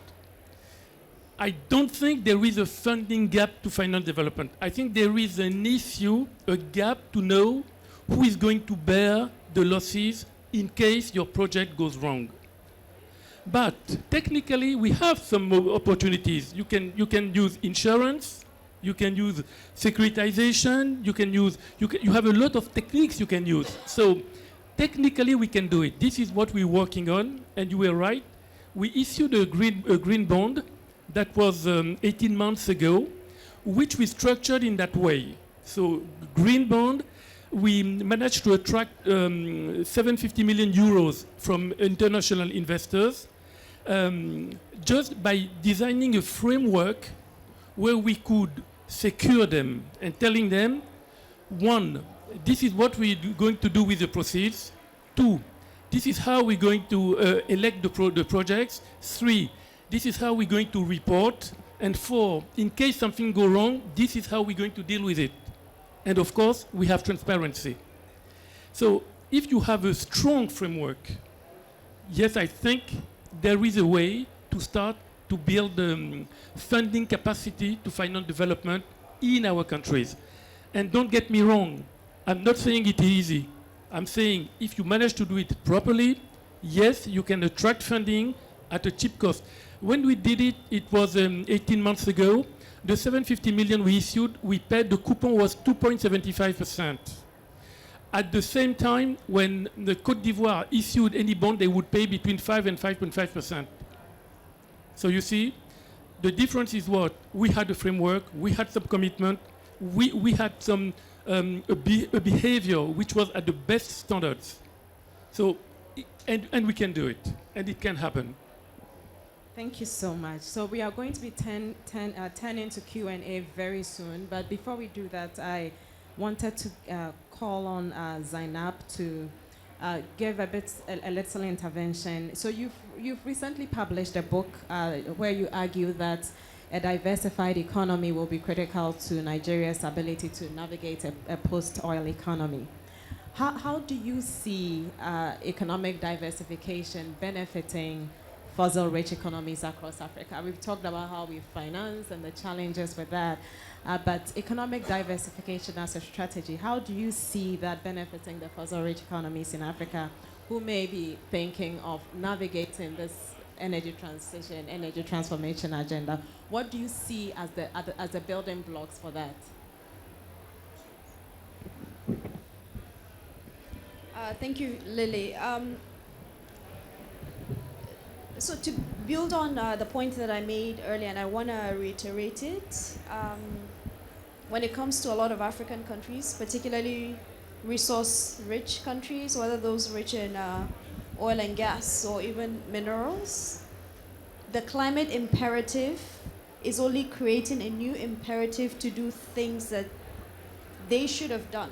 I don't think there is a funding gap to finance development. I think there is an issue, a gap to know who is going to bear the losses in case your project goes wrong. But technically, we have some opportunities. You can use insurance, you can use securitization, you have a lot of techniques you can use. So technically, we can do it. This is what we're working on, and you were right. We issued a green bond that was 18 months ago, which we structured in that way. So green bond, we managed to attract 750 million euros from international investors just by designing a framework where we could secure them and telling them, one, this is what we're going to do with the proceeds. Two, this is how we're going to elect the projects. Three, this is how we're going to report. And four, in case something goes wrong, this is how we're going to deal with it. And of course, we have transparency. So if you have a strong framework, yes, I think there is a way to start to build funding capacity to finance development in our countries. And don't get me wrong, I'm not saying it is easy. I'm saying if you manage to do it properly, yes, you can attract funding at a cheap cost. When we did it, it was 18 months ago. The 750 million we issued, we paid, the coupon was 2.75%. At the same time, when the Côte d'Ivoire issued any bond, they would pay between 5 and 5.5%. So you see, the difference is what? We had a framework, we had some commitment, we had some a behavior which was at the best standards. So, and we can do it, and it can happen. Thank you so much. So we are going to be turning to Q&A very soon. But before we do that, I wanted to call on Zainab to give a little intervention. So you've recently published a book where you argue that a diversified economy will be critical to Nigeria's ability to navigate a post-oil economy. How do you see economic diversification benefiting fossil-rich economies across Africa? We've talked about how we finance and the challenges with that, but economic diversification as a strategy, how do you see that benefiting the fossil-rich economies in Africa who may be thinking of navigating this energy transition, energy transformation agenda? What do you see as the building blocks for that? Thank you, Lily. So to build on the point that I made earlier, and I want to reiterate it, when it comes to a lot of African countries, particularly resource-rich countries, whether those rich in oil and gas or even minerals, the climate imperative is only creating a new imperative to do things that they should have done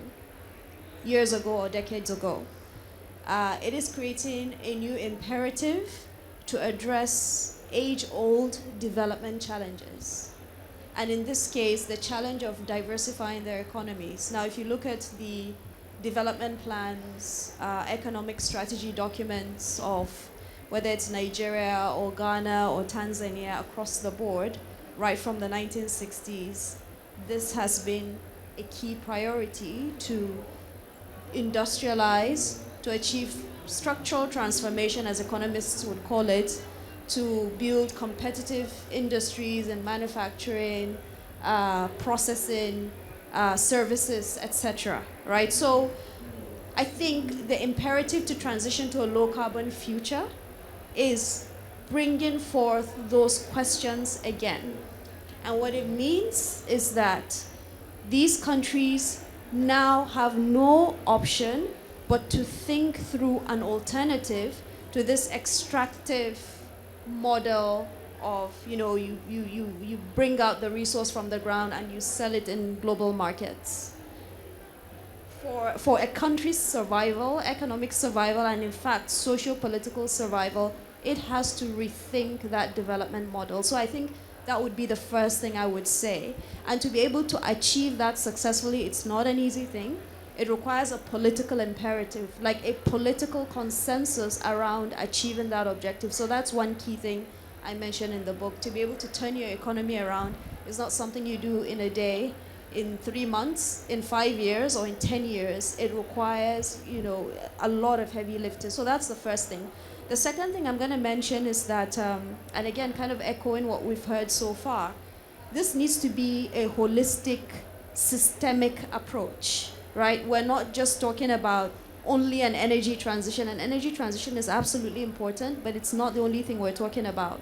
years ago or decades ago. It is creating a new imperative to address age-old development challenges. And in this case, the challenge of diversifying their economies. Now, if you look at the development plans, economic strategy documents of whether it's Nigeria or Ghana or Tanzania across the board, right from the 1960s, this has been a key priority to industrialize, to achieve structural transformation, as economists would call it, to build competitive industries and manufacturing, processing, services, etc. Right? So I think the imperative to transition to a low carbon future is bringing forth those questions again. And what it means is that these countries now have no option but to think through an alternative to this extractive model of, you bring out the resource from the ground and you sell it in global markets. For a country's survival, economic survival, and in fact, socio-political survival, it has to rethink that development model. So I think that would be the first thing I would say. And to be able to achieve that successfully, it's not an easy thing. It requires a political imperative, like a political consensus around achieving that objective. So that's one key thing I mentioned in the book. To be able to turn your economy around is not something you do in a day, in 3 months, in 5 years, or in 10 years. It requires, a lot of heavy lifting. So that's the first thing. The second thing I'm going to mention is that, and again, kind of echoing what we've heard so far, this needs to be a holistic, systemic approach, right? We're not just talking about only an energy transition. An energy transition is absolutely important, but it's not the only thing we're talking about.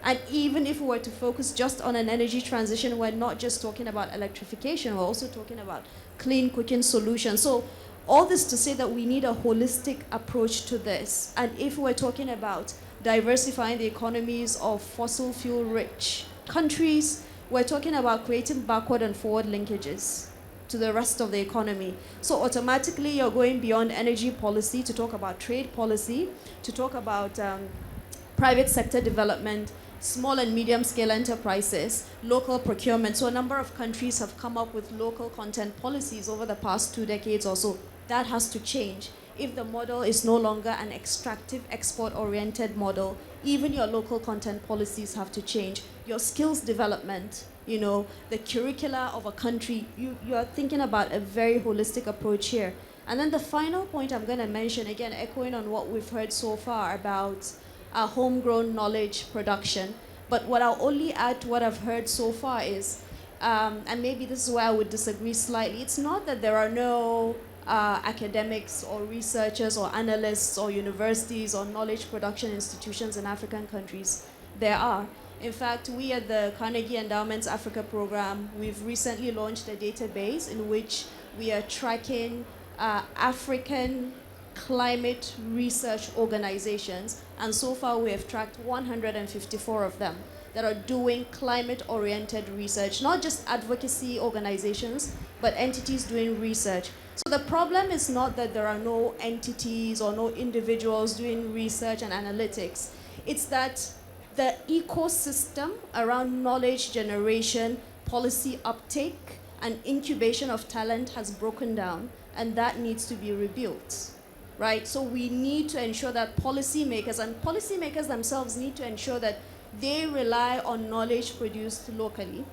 And even if we were to focus just on an energy transition, we're not just talking about electrification, we're also talking about clean cooking solutions. So all this to say that we need a holistic approach to this. And if we're talking about diversifying the economies of fossil fuel rich countries, we're talking about creating backward and forward linkages to the rest of the economy. So automatically you're going beyond energy policy to talk about trade policy, to talk about private sector development, small and medium scale enterprises, local procurement. So a number of countries have come up with local content policies over the past 2 decades or so. That has to change. If the model is no longer an extractive, export-oriented model, even your local content policies have to change. Your skills development, the curricula of a country, you're thinking about a very holistic approach here. And then the final point I'm going to mention, again, echoing on what we've heard so far about homegrown knowledge production. But what I'll only add to what I've heard so far is, and maybe this is where I would disagree slightly, it's not that there are no academics or researchers or analysts or universities or knowledge production institutions in African countries. There are. In fact, we at the Carnegie Endowment's Africa program, we've recently launched a database in which we are tracking African climate research organizations, and so far we have tracked 154 of them that are doing climate-oriented research, not just advocacy organizations, but entities doing research. So the problem is not that there are no entities or no individuals doing research and analytics. It's that the ecosystem around knowledge generation, policy uptake, and incubation of talent has broken down, and that needs to be rebuilt, right? So we need to ensure that policymakers, and policymakers themselves need to ensure that they rely on knowledge produced locally.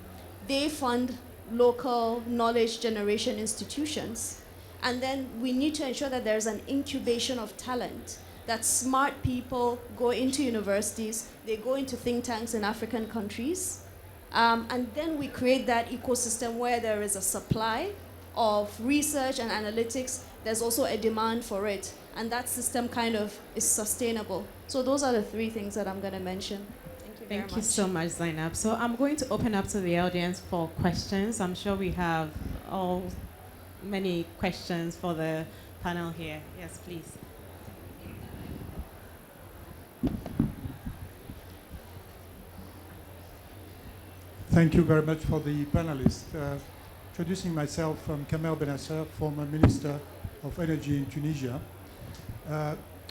They fund local knowledge generation institutions. And then we need to ensure that there's an incubation of talent, that smart people go into universities, they go into think tanks in African countries, and then we create that ecosystem where there is a supply of research and analytics, there's also a demand for it, and that system kind of is sustainable. So those are the 3 things that I'm going to mention. Thank you very much. Thank you so much, Zainab. So I'm going to open up to the audience for questions. I'm sure we have many questions for the panel here. Yes, please. Thank you very much for the panelists. Introducing myself, I'm Kamal Benasser, former Minister of energy in Tunisia.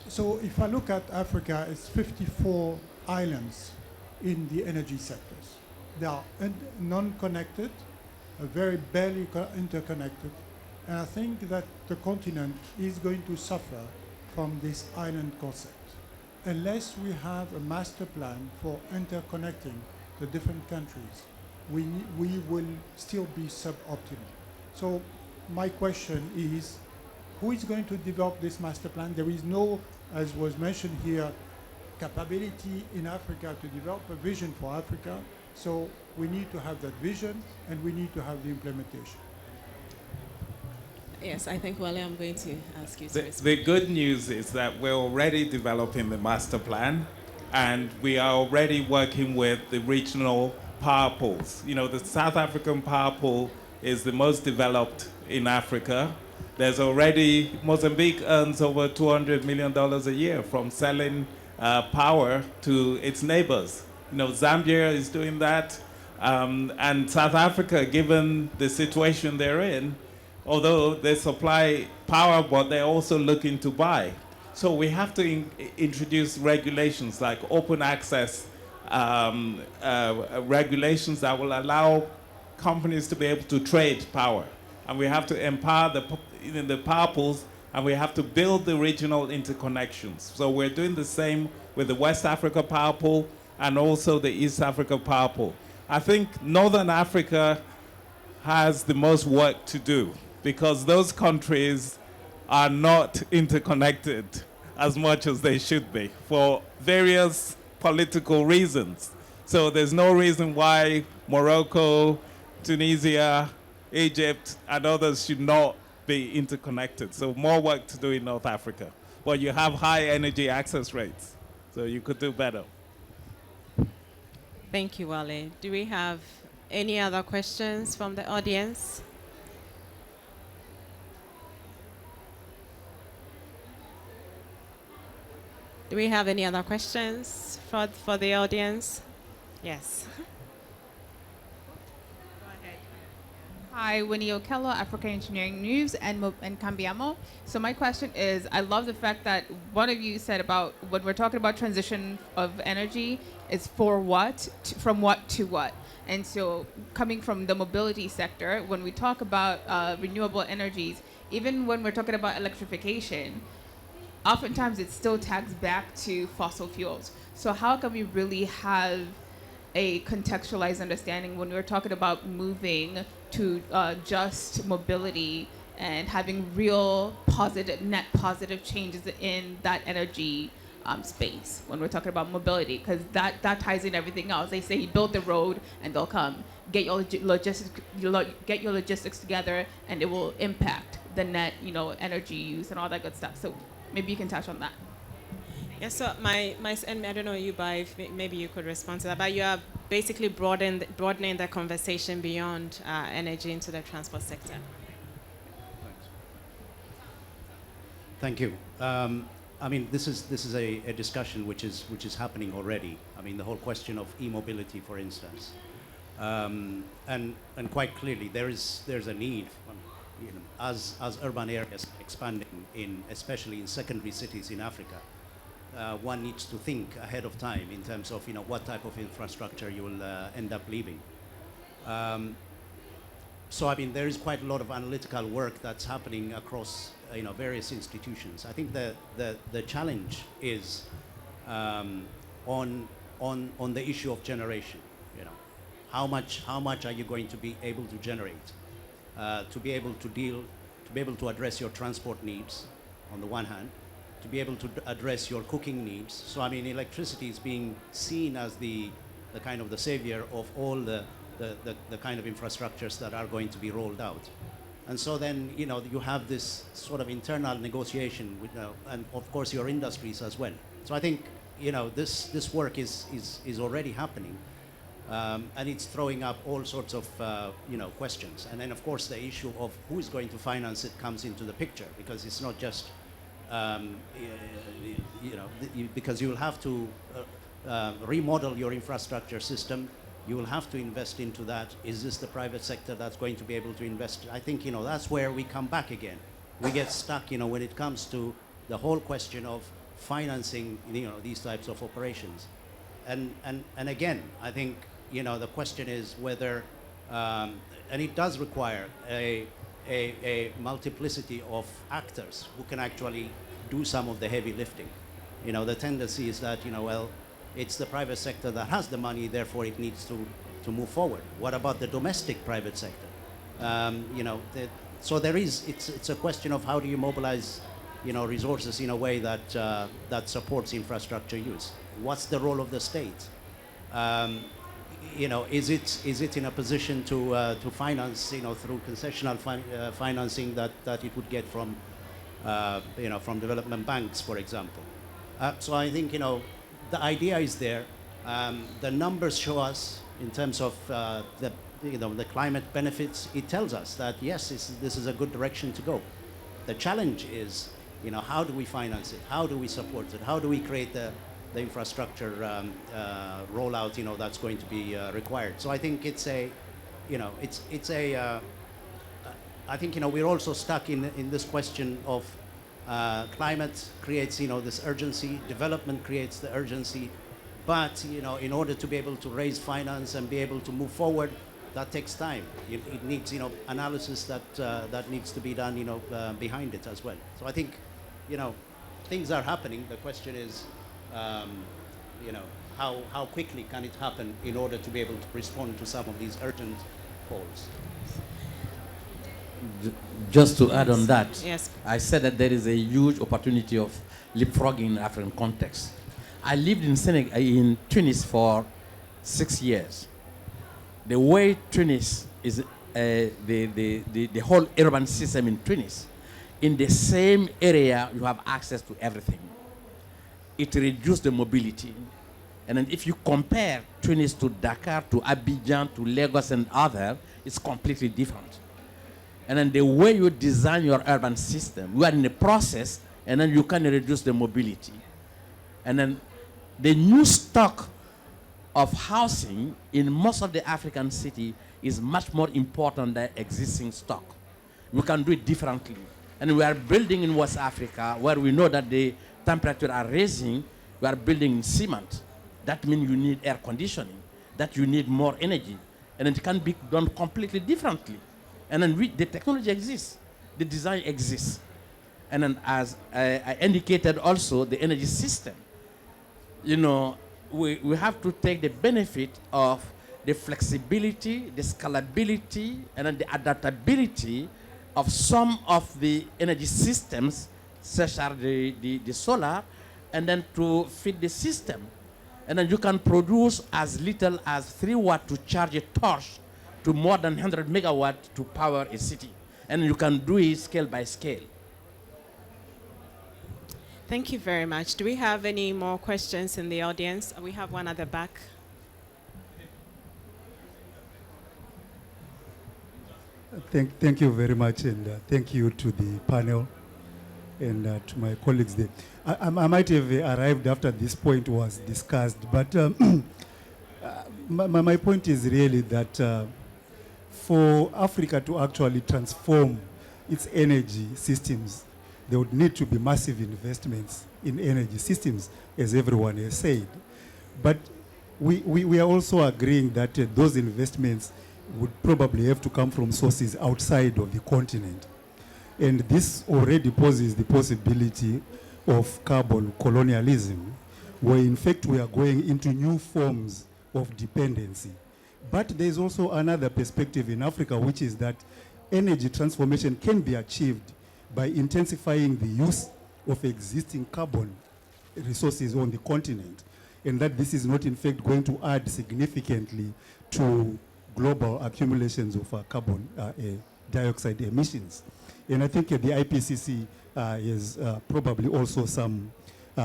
So if I look at Africa, it's 54 islands in the energy sectors. They are non-connected, very barely interconnected. And I think that the continent is going to suffer from this island concept. Unless we have a master plan for interconnecting the different countries, we will still be suboptimal. So my question is, who is going to develop this master plan? There is no, as was mentioned here, capability in Africa to develop a vision for Africa. So we need to have that vision, and we need to have the implementation. Yes, I think, Wale, I'm going to ask you to respond. The good news is that we're already developing the master plan, and we are already working with the regional power pools. You know, the South African power pool is the most developed in Africa. There's already, Mozambique earns over $200 million a year from selling power to its neighbors. You know, Zambia is doing that. And South Africa, given the situation they're in, although they supply power, but they're also looking to buy. So we have to introduce regulations like open access regulations that will allow companies to be able to trade power. And we have to empower the power pools, and we have to build the regional interconnections. So we're doing the same with the West Africa power pool and also the East Africa power pool. I think Northern Africa has the most work to do because those countries are not interconnected as much as they should be for various political reasons. So there's no reason why Morocco, Tunisia, Egypt, and others should not be interconnected. So more work to do in North Africa. But you have high energy access rates, so you could do better. Thank you, Wale. Do we have any other questions from the audience? Do we have any other questions for the audience? Yes. Hi, Winnie Okello, African Engineering News and Cambiamo. So my question is, I love the fact that one of you said about when we're talking about transition of energy, it's for what, from what to what. And so coming from the mobility sector, when we talk about renewable energies, even when we're talking about electrification, oftentimes it still tags back to fossil fuels. So how can we really have a contextualized understanding when we're talking about moving to just mobility and having real positive, net positive changes in that energy space when we're talking about mobility, because that ties in everything else. They say build the road and they'll come. Get your logistics together and it will impact the net, energy use and all that good stuff. So maybe you can touch on that. Yes, so and I don't know, Youba, if maybe you could respond to that, but you are basically broadening the conversation beyond energy into the transport sector. Thank you. I mean, this is a discussion which is happening already. I mean, the whole question of e-mobility, for instance, and quite clearly there's a need, as urban areas expanding especially in secondary cities in Africa. One needs to think ahead of time in terms of what type of infrastructure you will end up leaving. So I mean, there is quite a lot of analytical work that's happening across various institutions. I think the challenge is on the issue of generation. How much are you going to be able to generate to be able to address your transport needs on the one hand, to be able to address your cooking needs. So I mean, electricity is being seen as the kind of the savior of all the kind of infrastructures that are going to be rolled out. And so then, you have this sort of internal negotiation with, and of course your industries as well. So I think, this work is already happening. And it's throwing up all sorts of, questions. And then of course the issue of who is going to finance it comes into the picture, because it's not just, because you will have to remodel your infrastructure system. You will have to invest into that. Is this the private sector that's going to be able to invest? I think, that's where we come back again. we get stuck, when it comes to the whole question of financing, these types of operations. And again, I think, the question is whether, and it does require a multiplicity of actors who can actually do some of the heavy lifting. The tendency is that, well, it's the private sector that has the money, therefore it needs to move forward. What about the domestic private sector? So it's a question of how do you mobilize, resources in a way that that supports infrastructure use. What's the role of the state? Is it in a position to finance, through concessional financing that it would get from, from development banks, for example? So I think, the idea is there. The numbers show us in terms of the climate benefits. It tells us that yes, this is a good direction to go. The challenge is, how do we finance it? How do we support it? How do we create the infrastructure rollout, that's going to be required? So I think it's a, I think, we're also stuck in this question of climate creates, this urgency, development creates the urgency, but, in order to be able to raise finance and be able to move forward, that takes time. It needs, analysis that needs to be done, behind it as well. So I think, things are happening. The question is, how quickly can it happen in order to be able to respond to some of these urgent calls? Just to add on that, Yes. I said that there is a huge opportunity of leapfrogging in African context. I lived in Tunis for 6 years. The way Tunis is, the whole urban system in Tunis, in the same area you have access to everything. It reduced the mobility. And then if you compare Tunis to Dakar, to Abidjan, to Lagos and other, it's completely different. And then the way you design your urban system, you are in a process, and then you can reduce the mobility. And then the new stock of housing in most of the African city is much more important than existing stock. We can do it differently. And we are building in West Africa, where we know that the temperature are rising, we are building in cement. That means you need air conditioning, that you need more energy. And it can be done completely differently. And then the technology exists, the design exists. And then as I indicated also, the energy system. We have to take the benefit of the flexibility, the scalability, and then the adaptability of some of the energy systems, such as the solar, and then to fit the system. And then you can produce as little as 3 watts to charge a torch to more than 100 megawatts to power a city. And you can do it scale by scale. Thank you very much. Do we have any more questions in the audience? We have one at the back. Thank you very much, and thank you to the panel and to my colleagues there. I might have arrived after this point was discussed, but my point is really that for Africa to actually transform its energy systems, there would need to be massive investments in energy systems, as everyone has said. But we are also agreeing that those investments would probably have to come from sources outside of the continent. And this already poses the possibility of carbon colonialism, where in fact we are going into new forms of dependency. But there's also another perspective in Africa, which is that energy transformation can be achieved by intensifying the use of existing carbon resources on the continent, and that this is not in fact going to add significantly to global accumulations of carbon dioxide emissions. And I think the IPCC is probably also some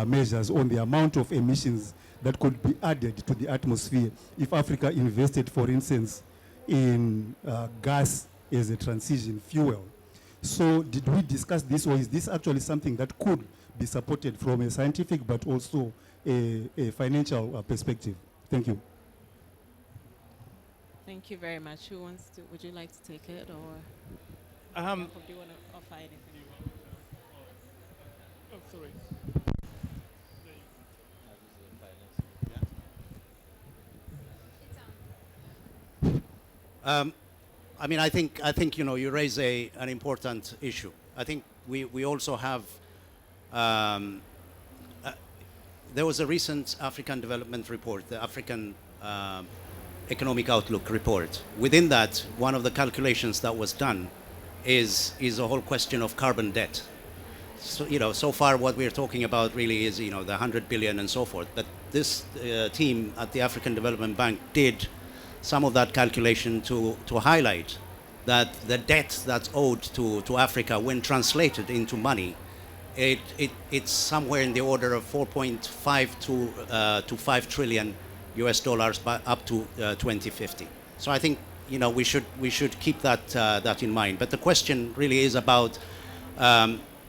measures on the amount of emissions that could be added to the atmosphere if Africa invested, for instance, in gas as a transition fuel. So did we discuss this, or is this actually something that could be supported from a scientific but also a financial perspective? Thank you. Thank you very much. Who wants to, would you like to take it, or Um, do you want to offer anything? sorry. I mean, I think you raise an important issue. I think we also have. There was a recent African development report, the African Economic Outlook report. Within that, one of the calculations that was done is a whole question of carbon debt. So so far what we're talking about really is the 100 billion and so forth. But this team at the African Development Bank did some of that calculation to highlight that the debt that's owed to Africa, when translated into money, it's somewhere in the order of 4.5 to 5 trillion US dollars by up to 2050. So I think we should keep that in mind. But the question really is about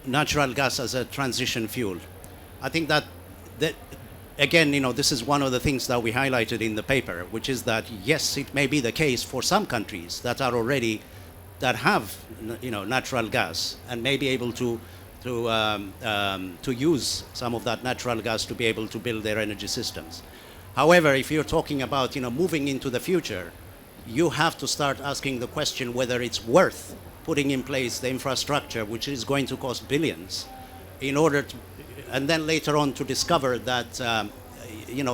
natural gas as a transition fuel. I think that again, this is one of the things that we highlighted in the paper, which is that yes, it may be the case for some countries that have natural gas and may be able to use some of that natural gas to be able to build their energy systems. However, if you're talking about moving into the future, you have to start asking the question whether it's worth putting in place the infrastructure, which is going to cost billions, in order to, and then later on to discover that the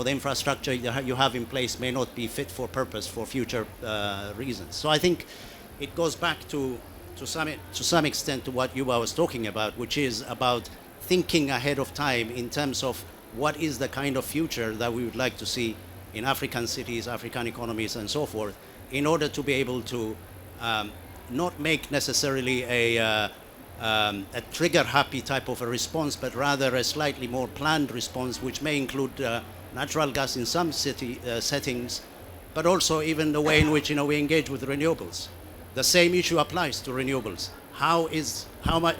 infrastructure you have in place may not be fit for purpose for future reasons. So I think it goes back to some extent to what Youba was talking about, which is about thinking ahead of time in terms of what is the kind of future that we would like to see in African cities, African economies, and so forth, in order to be able to not make necessarily a trigger-happy type of a response, but rather a slightly more planned response, which may include natural gas in some city settings, but also even the way in which we engage with renewables. The same issue applies to renewables. How much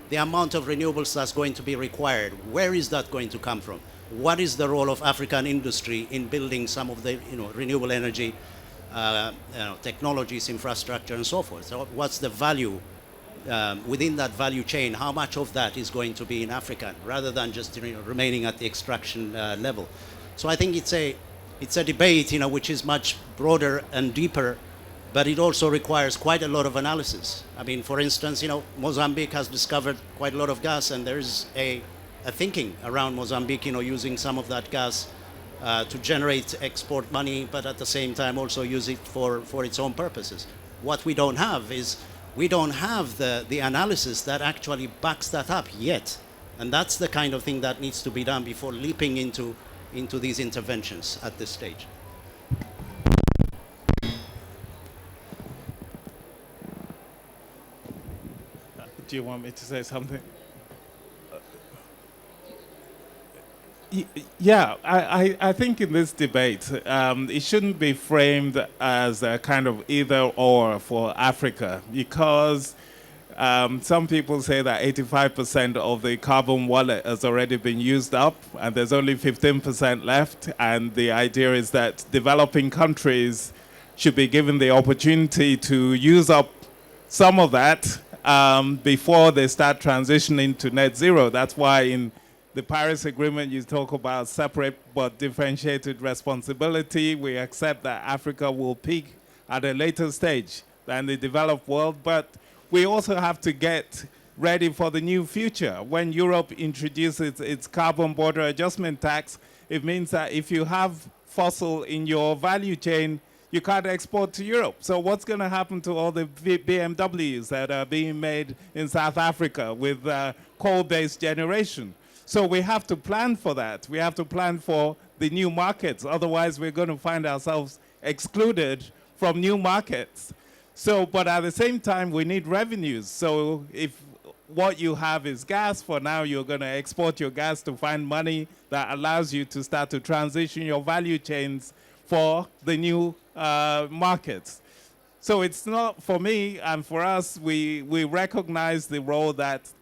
the amount of renewables that's going to be required? Where is that going to come from? What is the role of African industry in building some of the renewable energy technologies, infrastructure, and so forth? So what's the value within that value chain? How much of that is going to be in Africa rather than just remaining at the extraction level? So I think it's a debate which is much broader and deeper, but it also requires quite a lot of analysis. I mean, for instance, Mozambique has discovered quite a lot of gas, and there's a thinking around Mozambique, using some of that gas to generate export money, but at the same time also use it for its own purposes. What we don't have is the analysis that actually backs that up yet. And that's the kind of thing that needs to be done before leaping into these interventions at this stage. Do you want me to say something? Yeah, I think in this debate, it shouldn't be framed as a kind of either or for Africa, because some people say that 85% of the carbon wallet has already been used up and there's only 15% left. And the idea is that developing countries should be given the opportunity to use up some of that before they start transitioning to net zero. That's why in the Paris Agreement, you talk about separate but differentiated responsibility. We accept that Africa will peak at a later stage than the developed world, but we also have to get ready for the new future. When Europe introduces its carbon border adjustment tax, it means that if you have fossil in your value chain, you can't export to Europe. So what's going to happen to all the BMWs that are being made in South Africa with coal-based generation? So we have to plan for that. We have to plan for the new markets. Otherwise, we're going to find ourselves excluded from new markets. So, but at the same time, we need revenues. So if what you have is gas, for now, you're going to export your gas to find money that allows you to start to transition your value chains for the new markets. So it's not, for me and for us, we recognize the role that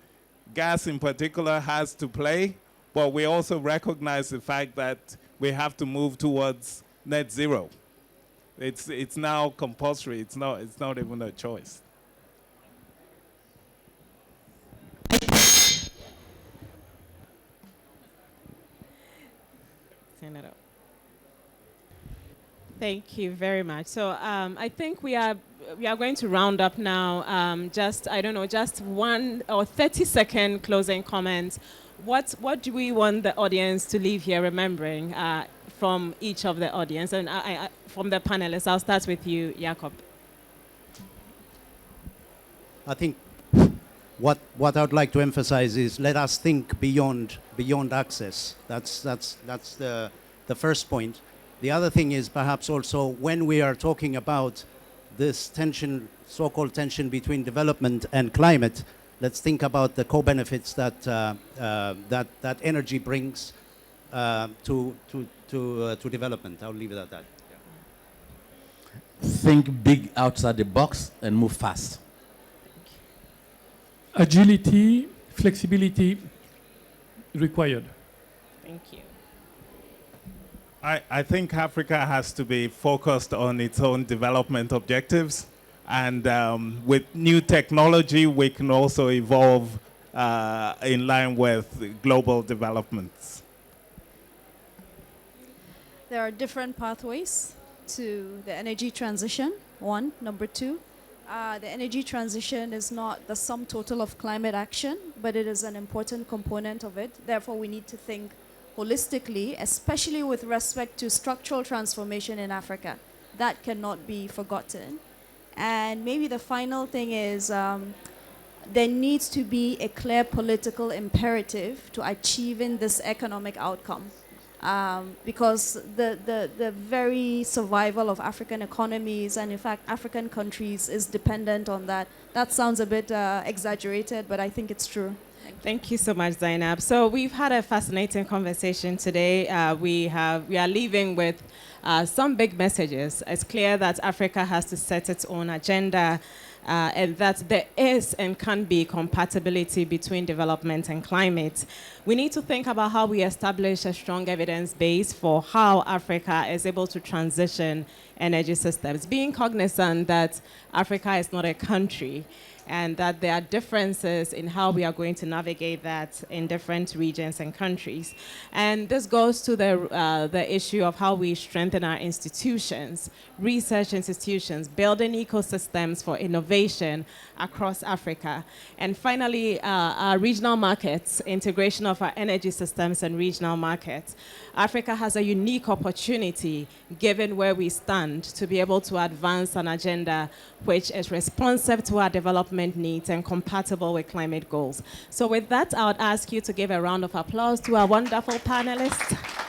gas in particular has to play, but we also recognize the fact that we have to move towards net zero. It's now compulsory. It's not even a choice. it up. Thank you very much. So I think we are going to round up now. Just 1 or 30-second closing comments. What do we want the audience to leave here remembering from each of the audience and from the panelists? I'll start with you, Yacob. I think what I would like to emphasize is let us think beyond access. That's the first point. The other thing is perhaps also when we are talking about this tension, so-called tension between development and climate, let's think about the co-benefits that that energy brings to development. I'll leave it at that. Think big outside the box and move fast. Agility, flexibility required. Thank you. I think Africa has to be focused on its own development objectives. And with new technology, we can also evolve in line with global developments. There are different pathways to the energy transition, one. Number two, the energy transition is not the sum total of climate action, but it is an important component of it. Therefore, we need to think holistically, especially with respect to structural transformation in Africa. That cannot be forgotten. And maybe the final thing is there needs to be a clear political imperative to achieving this economic outcome. Because the very survival of African economies and in fact African countries is dependent on that. That sounds a bit exaggerated, but I think it's true. Thank you so much, Zainab. So we've had a fascinating conversation today. We are leaving with some big messages. It's clear that Africa has to set its own agenda and that there is and can be compatibility between development and climate. We need to think about how we establish a strong evidence base for how Africa is able to transition energy systems, being cognizant that Africa is not a country and that there are differences in how we are going to navigate that in different regions and countries. And this goes to the issue of how we strengthen our institutions, research institutions, building ecosystems for innovation across Africa. And finally, our regional markets, integration of our energy systems and regional markets. Africa has a unique opportunity, given where we stand, to be able to advance an agenda which is responsive to our development needs and compatible with climate goals. So with that, I would ask you to give a round of applause to our wonderful panelists.